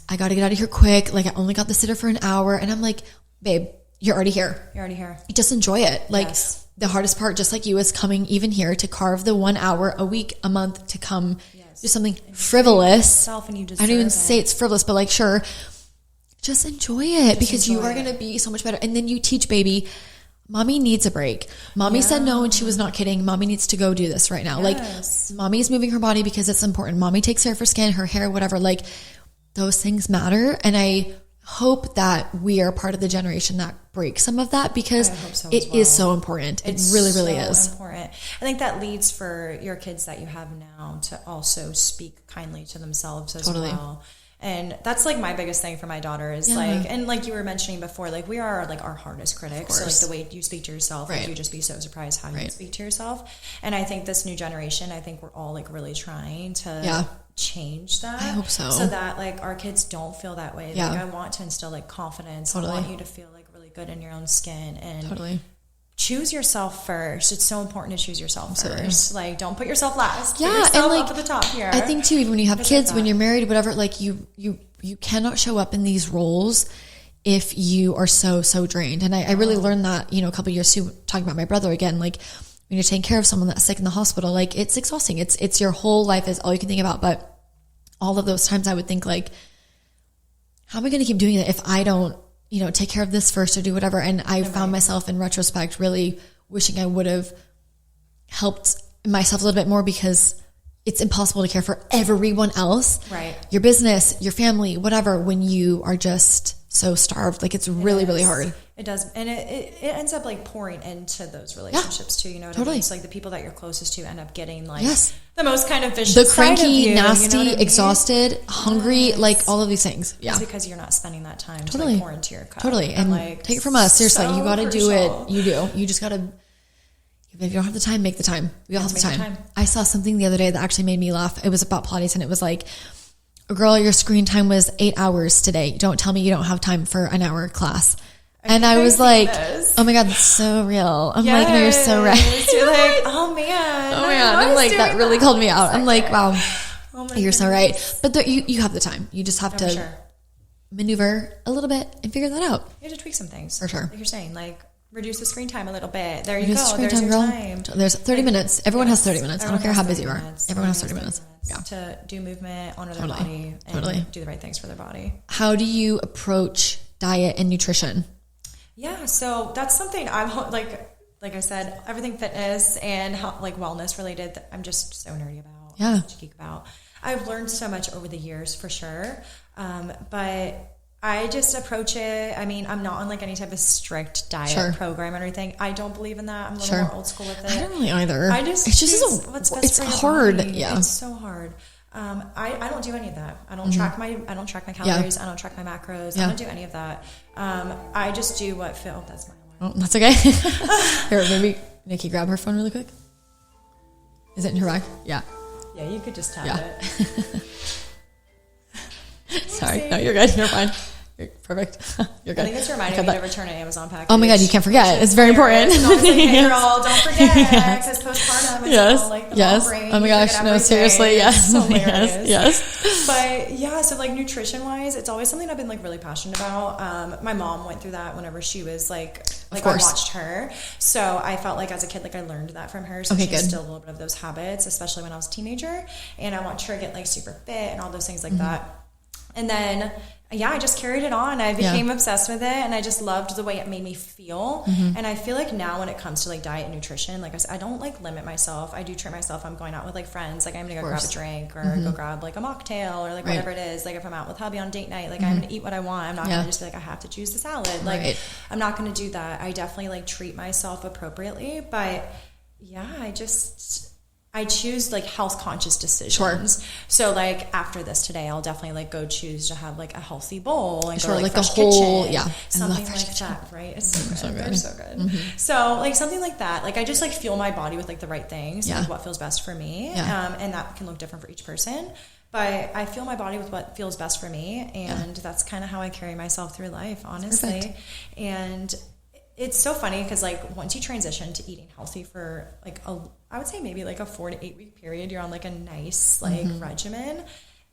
I got to get out of here quick. Like I only got the sitter for an hour. And I'm like, babe, you're already here. You're already here. Just enjoy it. Like the hardest part, just like you, is coming even here to carve the 1 hour a week, a month to come do something frivolous. And you I don't even say it's frivolous, but like, sure. Just enjoy it, because you are going to be so much better. And then you teach baby, mommy needs a break. Mommy said no and she was not kidding. Mommy needs to go do this right now. Like mommy is moving her body because it's important. Mommy takes care of her skin, her hair, whatever. Like those things matter. And I hope that we are part of the generation that breaks some of that, because it is so important. It really, really is important. I think that leads for your kids that you have now to also speak kindly to themselves as well. And that's like my biggest thing for my daughter is like, and like you were mentioning before, like we are like our hardest critics. So like the way you speak to yourself, like you just be so surprised how you speak to yourself. And I think this new generation, I think we're all like really trying to change that. I hope so. So that like our kids don't feel that way. Like I want to instill like confidence. I want you to feel like really good in your own skin, and choose yourself first. It's so important to choose yourself first. Like, don't put yourself last. Yeah, put yourself and like up at the top here. I think too, even when you have kids, when you're married, whatever, like you cannot show up in these roles if you are so drained. And I really learned that, you know, a couple of years too, talking about my brother again. Like when you're taking care of someone that's sick in the hospital, like it's exhausting. It's your whole life is all you can think about. But all of those times I would think like, how am I going to keep doing it if I don't, you know, take care of this first or do whatever? And I found myself in retrospect really wishing I would have helped myself a little bit more because it's impossible to care for everyone else. Right. Your business, your family, whatever, when you are just so starved. Like it's really, really hard. It does. And it ends up like pouring into those relationships too. You know what I mean? It's like the people that you're closest to end up getting like the most kind of vicious the cranky, side of you, nasty, you know exhausted, hungry, like all of these things. Yeah. It's because you're not spending that time to like pour into your cup. And like, take it from us. Seriously, you got to do it. You do. You just got to. If you don't have the time, make the time. We all have the time. I saw something the other day that actually made me laugh. It was about Pilates, and it was like, girl, your screen time was 8 hours today. Don't tell me you don't have time for an hour class. And I was like, oh my God, that's so real. I'm like, no, you're so right. You're like, oh man. I'm like, that really called me out. I'm like, wow, you're so right. But you have the time. You just have to maneuver a little bit and figure that out. You have to tweak some things. For sure. Like you're saying, like, reduce the screen time a little bit. There you go. There's your time. There's 30 minutes. Everyone has 30 minutes. I don't care how busy you are. Everyone has 30 minutes. Yeah. To do movement, honor their body, and do the right things for their body. How do you approach diet and nutrition? Yeah, so that's something I'm like I said, everything fitness and like wellness related, I'm just so nerdy about. Yeah. Such a geek about. I've learned so much over the years for sure. But I just approach it. I mean, I'm not on like any type of strict diet program or anything. I don't believe in that. I'm a little more old school with it. I don't really either. It's just what's best it's for your hard. body. Yeah. It's so hard. I don't do any of that. I don't track my calories. I don't track my macros. I don't do any of that. I just do what that's my alarm. Oh, that's okay. Here, maybe Nikki, grab her phone really quick. Is it in her bag? Yeah. Yeah, you could just tap it. Sorry. No, you're good. You're fine. You're perfect. You're good. I think it's reminding me to return an Amazon package. Oh my God, you can't forget. It's very important. It's always like, hey girl, don't forget. Because postpartum is all like the brain. Oh my gosh, no, seriously, yes. It's hilarious. Yes. But yeah, so like nutrition wise, it's always something I've been like really passionate about. My mom went through that whenever she was like I watched her. So I felt like as a kid, like I learned that from her. So she instilled a little bit of those habits, especially when I was a teenager. And I watched her get like super fit and all those things like that. And then, I just carried it on. I became obsessed with it, and I just loved the way it made me feel. And I feel like now when it comes to like diet and nutrition, like I said, I don't like limit myself. I do treat myself. I'm going out with like friends, like I'm gonna go grab a drink or go grab like a mocktail or like whatever it is. Like if I'm out with hubby on date night, like I'm gonna eat what I want. I'm not gonna just be like, I have to choose the salad. Like I'm not gonna do that. I definitely like treat myself appropriately, but I choose like health conscious decisions. So like after this today, I'll definitely like go choose to have like a healthy bowl and go like a whole kitchen, something like that, right? It's so good. They're so good. So like something like that. Like I just like fuel my body with like the right things, like what feels best for me. And that can look different for each person. But I fuel my body with what feels best for me, and that's kind of how I carry myself through life, honestly. Perfect. And it's so funny because like once you transition to eating healthy for like I would say maybe like a 4 to 8 week period, you're on like a nice like regimen.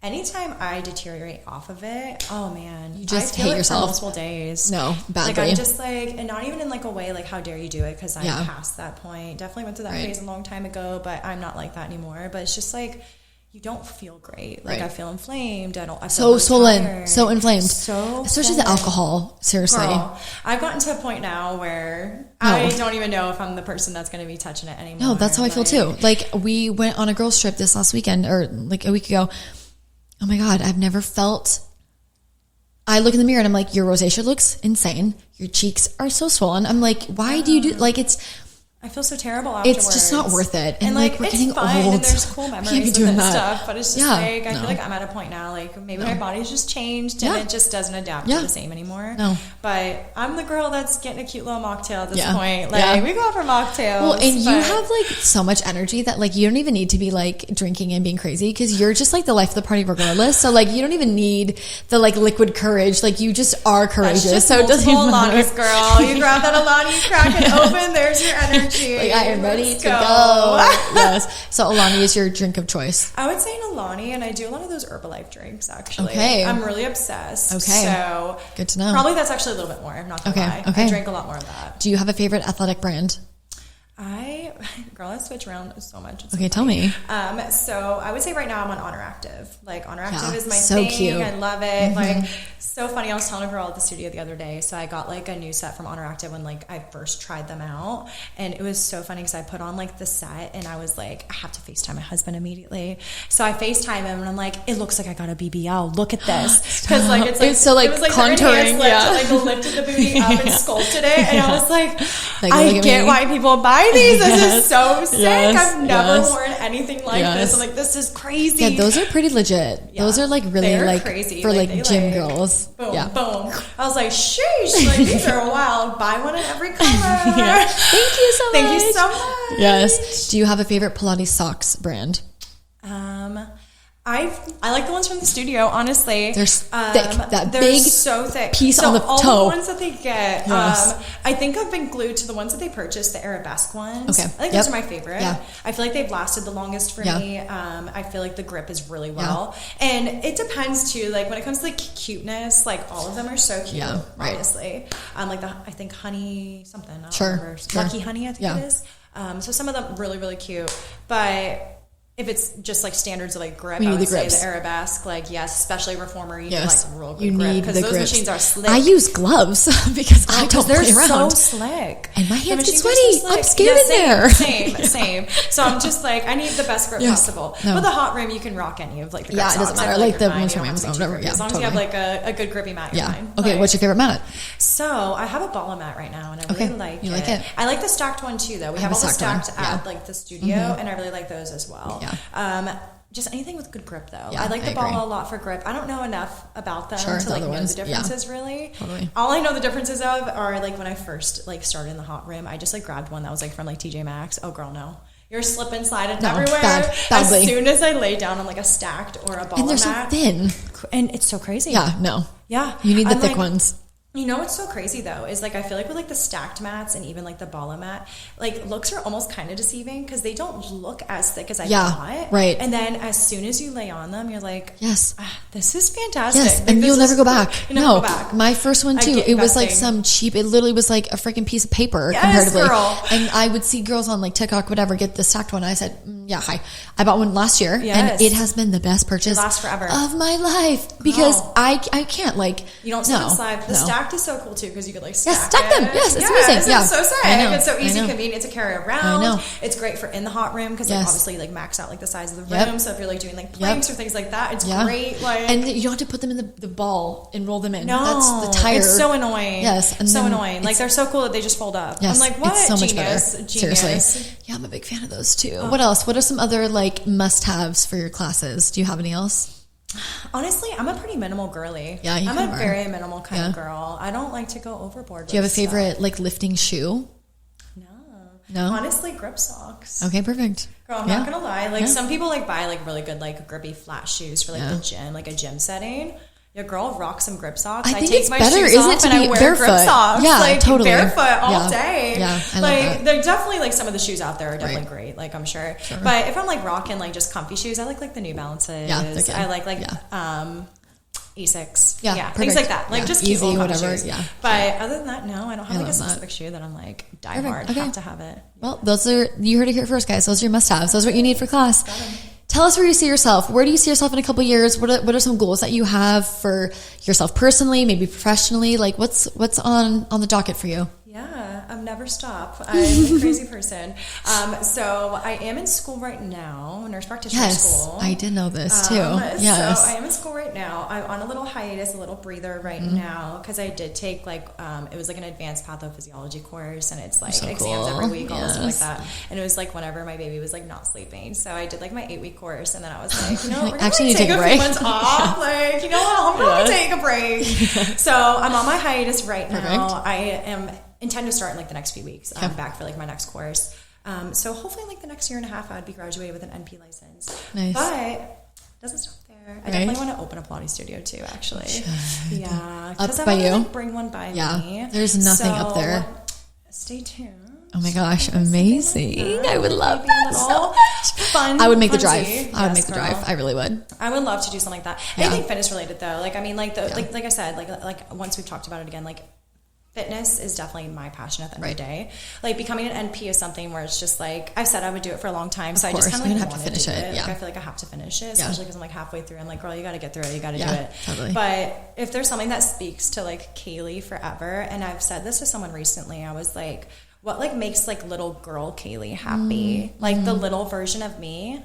Anytime I deteriorate off of it, oh man, you just I feel hate yourself for multiple days. No, badly. Like I'm just like, and not even in like a way like how dare you do it, because I'm past that point. Definitely went through that phase a long time ago, but I'm not like that anymore. But it's just like you don't feel great. Like I feel inflamed. I feel so swollen, tired. so inflamed. So especially the alcohol. Seriously, girl, I've gotten to a point now where I don't even know if I'm the person that's going to be touching it anymore. No, that's how I feel too. Like we went on a girls trip this last weekend or like a week ago. Oh my God, I've never felt. I look in the mirror and I'm like, your rosacea looks insane. Your cheeks are so swollen. I'm like, why do you do like it's? I feel so terrible afterwards. It's just not worth it. And like we're it's getting fun old. And there's cool memories with that stuff, but it's just like, I feel like I'm at a point now, like maybe my body's just changed and it just doesn't adapt to the same anymore. No. But I'm the girl that's getting a cute little mocktail at this point. Like we go out for mocktails. Well, and you have like so much energy that like you don't even need to be like drinking and being crazy, because you're just like the life of the party regardless. So like you don't even need the like liquid courage. Like you just are courageous. Just so it doesn't matter. Alani's, girl. You grab that Alani, you crack it open, there's your energy. Like I am ready to go. Yes. So Alani is your drink of choice. I would say an Alani, and I do a lot of those Herbalife drinks actually. Okay. I'm really obsessed. Okay. So good to know. Probably that's actually a little bit more. I'm not gonna lie. Okay. I drink a lot more of that. Do you have a favorite athletic brand? I I switch around so much. It's okay, tell me. So I would say right now I'm on Honor Active. Like Honor Active is my so thing. Cute. I love it. Like so funny. I was telling a girl at the studio the other day. So I got like a new set from Honor Active when like I first tried them out, and it was so funny because I put on like the set and I was like, I have to FaceTime my husband immediately. So I FaceTime him and I'm like, it looks like I got a BBL. Look at this, because like it's so like, it was, like contouring. Like lifted the booty up and sculpted it, and I was like I get why people buy these. This is so sick. I've never worn anything like this. I'm like, this is crazy. Yeah, those are pretty legit. Yeah. Those are like really like crazy. For like gym girls. Boom, boom. I was like, sheesh, like these are wild. Buy one in every color. Thank you so much. Thank you so much. Yes. Do you have a favorite Pilates socks brand? I like the ones from the studio, honestly. They're thick. They're big so thick piece on the toe. All the ones that they get, I think I've been glued to the ones that they purchased, the arabesque ones. Okay. I think those are my favorite. Yeah. I feel like they've lasted the longest for me. I feel like the grip is really well. Yeah. And it depends too, like when it comes to like cuteness, like all of them are so cute, honestly. Like I think honey something. I don't remember. Lucky honey, I think it is. So some of them really, really cute. But if it's just like standards of like grip, I would say the arabesque, like especially reformer, you need like real good grip because those machines are slick. I use gloves because I don't they're play around. So slick, and my hands get sweaty. I'm scared in there. Same. So I'm just like, I need the best grip possible. But the hot room, you can rock any of like the grip it doesn't matter. Like the ones from Amazon, whatever. As long as you have like a good grippy mat, you're fine. Okay, what's your favorite mat? So I have a balla mat right now, and I really like it. You like it? I like the stacked one too, though. We have all the stacked at like the studio, and I really like those as well. Yeah. Just anything with good grip, though. I like the ball a lot for grip. I don't know enough about them to like know the differences really. Totally. All I know the differences of are like when I first like started in the hot room, I just like grabbed one that was like from like TJ Maxx. Oh girl, no. You're slipping, sliding everywhere. As soon as I lay down on like a stacked or a ball mat. And they're so thin. And it's so crazy. Yeah, no. Yeah. You need the thick ones. You know what's so crazy though is like I feel like with like the stacked mats and even like the balla mat, like looks are almost kind of deceiving because they don't look as thick as I thought. Right. And then as soon as you lay on them, you're like, yes, this is fantastic. Yes, like, and you'll never go back. Go back. My first one too. It was like some cheap. It literally was like a freaking piece of paper comparatively. Girl. And I would see girls on like TikTok, whatever, get the stacked one. I said, hi. I bought one last year, and it has been the best purchase of my life because I can't like you don't slip and slide. The stacked is so cool too because you could like stack them. Yes, it's amazing. It's so sick. It's so easy, convenient to carry around. It's great for in the hot room because like obviously like max out like the size of the room. So if you're like doing like planks or things like that, it's great. Like, and you don't have to put them in the ball and roll them in. No, that's the tire. It's so annoying. Yes, and so annoying. Like they're so cool that they just fold up. Yes, I'm like, what? It's so much Genius. better. Seriously. Yeah, I'm a big fan of those too. What else? What are some other like must-haves for your classes? Do you have any else? Honestly, I'm a pretty minimal girly. Yeah, I'm a very minimal kind of girl. I don't like to go overboard. Do you have a favorite like lifting shoe? No. Honestly, grip socks. Okay, perfect. Girl, I'm not gonna lie. Like some people like buy like really good like grippy flat shoes for like the gym, like a gym setting. Your girl rocks some grip socks. I think take my better, shoes off and I wear barefoot. Grip socks. Yeah, like totally. Barefoot all day. Yeah, I like love that. They're definitely like some of the shoes out there are definitely great. Like I'm sure. But if I'm like rocking like just comfy shoes, I like the New Balances. Yeah, I like Asics. Yeah, things like that. Like just cute easy, whatever. Shoes. Yeah. But other than that, no, I don't have like a specific shoe that I'm like die hard. Have to have it. Well, those are you heard it here first, guys. Those are your must-haves. Those are what you need for class. Tell us where you see yourself. Where do you see yourself in a couple of years? What are some goals that you have for yourself personally, maybe professionally? Like what's on the docket for you? Yeah, I've never stopped. I'm a crazy person. So I am in school right now, nurse practitioner school. I did know this too. Yes. So I am in school right now. I'm on a little hiatus, a little breather right now because I did take like it was like an advanced pathophysiology course, and it's like exams every week, all this stuff like that. And it was like whenever my baby was like not sleeping. So I did like my 8-week course, and then I was like, you know, we're gonna take a few months off. Like, you know what, I'm gonna take a break. So I'm on my hiatus right now. I intend to start in like the next few weeks. I'm back for like my next course. So hopefully like the next year and a half I'd be graduated with an NP license. Nice. But it doesn't stop there. I definitely want to open a Pilates studio too, actually. Yeah. Up by you? Like, bring one by me. There's nothing up there. Stay tuned. Oh my gosh, amazing. I would love that so much. Fun. I would make the drive. I would make the drive. I really would. I would love to do something like that. Anything fitness related though. Like I mean like like I said, like once we've talked about it again, like fitness is definitely my passion at the end of the day. Like becoming an NP is something where it's just like, I've said I would do it for a long time. So I just kind of like want to finish it. Like I feel like I have to finish it, especially because I'm like halfway through. I'm like, girl, you got to get through it. You got to do it. Totally. But if there's something that speaks to like Kaley forever, and I've said this to someone recently, I was like, what like makes like little girl Kaley happy? Like the little version of me,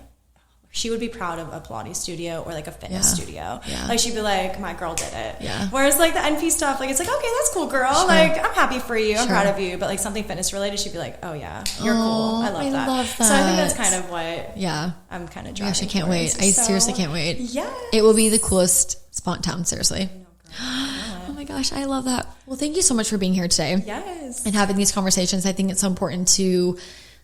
she would be proud of a Pilates studio or like a fitness studio. Yeah. Like she'd be like, my girl did it. Yeah. Whereas like the NP stuff, like it's like, okay, that's cool, girl. Sure. Like I'm happy for you. I'm proud of you. But like something fitness related, she'd be like, oh yeah, you're cool. I love that. So I think that's kind of what I'm kind of driving. Gosh, I can't wait. I seriously can't wait. Yes. It will be the coolest spot town, seriously. Oh my gosh, I love that. Well, thank you so much for being here today. Yes. And having these conversations. I think it's so important to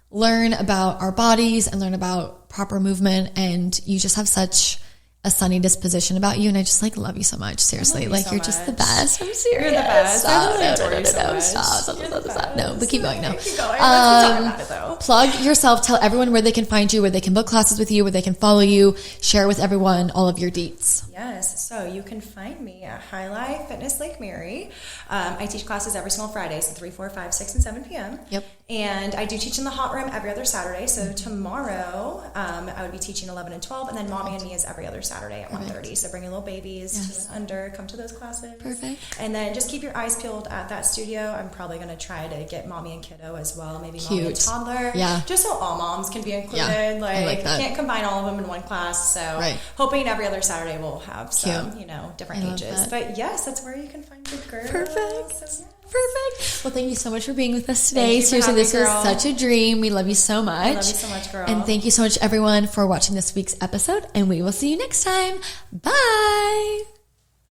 learn about our bodies and learn about proper movement, and you just have such a sunny disposition about you, and I just like love you so much. Seriously, like you're just the best. I'm serious. You're the best. Stop. I really adore you so much. Stop. No, but keep going. No, keep going. Let's keep talking about it though. Plug yourself. Tell everyone where they can find you, where they can book classes with you, where they can follow you. Share with everyone all of your deets. Yes, so you can find me at High Life Fitness Lake Mary. I teach classes every single Friday, so 3, 4, 5, 6, and 7 p.m. Yep. And I do teach in the hot room every other Saturday. So tomorrow, I would be teaching 11 and 12, and then Mommy and Me is every other Saturday at 1:30. So bring your little babies to come to those classes. Perfect. And then just keep your eyes peeled at that studio. I'm probably going to try to get Mommy and Kiddo as well, maybe Mommy and Toddler. Yeah. Just so all moms can be included. Yeah, like, I like that. Can't combine all of them in one class. So hoping every other Saturday we'll have some, different ages. But yes, that's where you can find your girls. Perfect. So, yeah. Perfect. Well, thank you so much for being with us today. Seriously, this was such a dream. We love you so much. I love you so much, girl. And thank you so much, everyone, for watching this week's episode. And we will see you next time. Bye.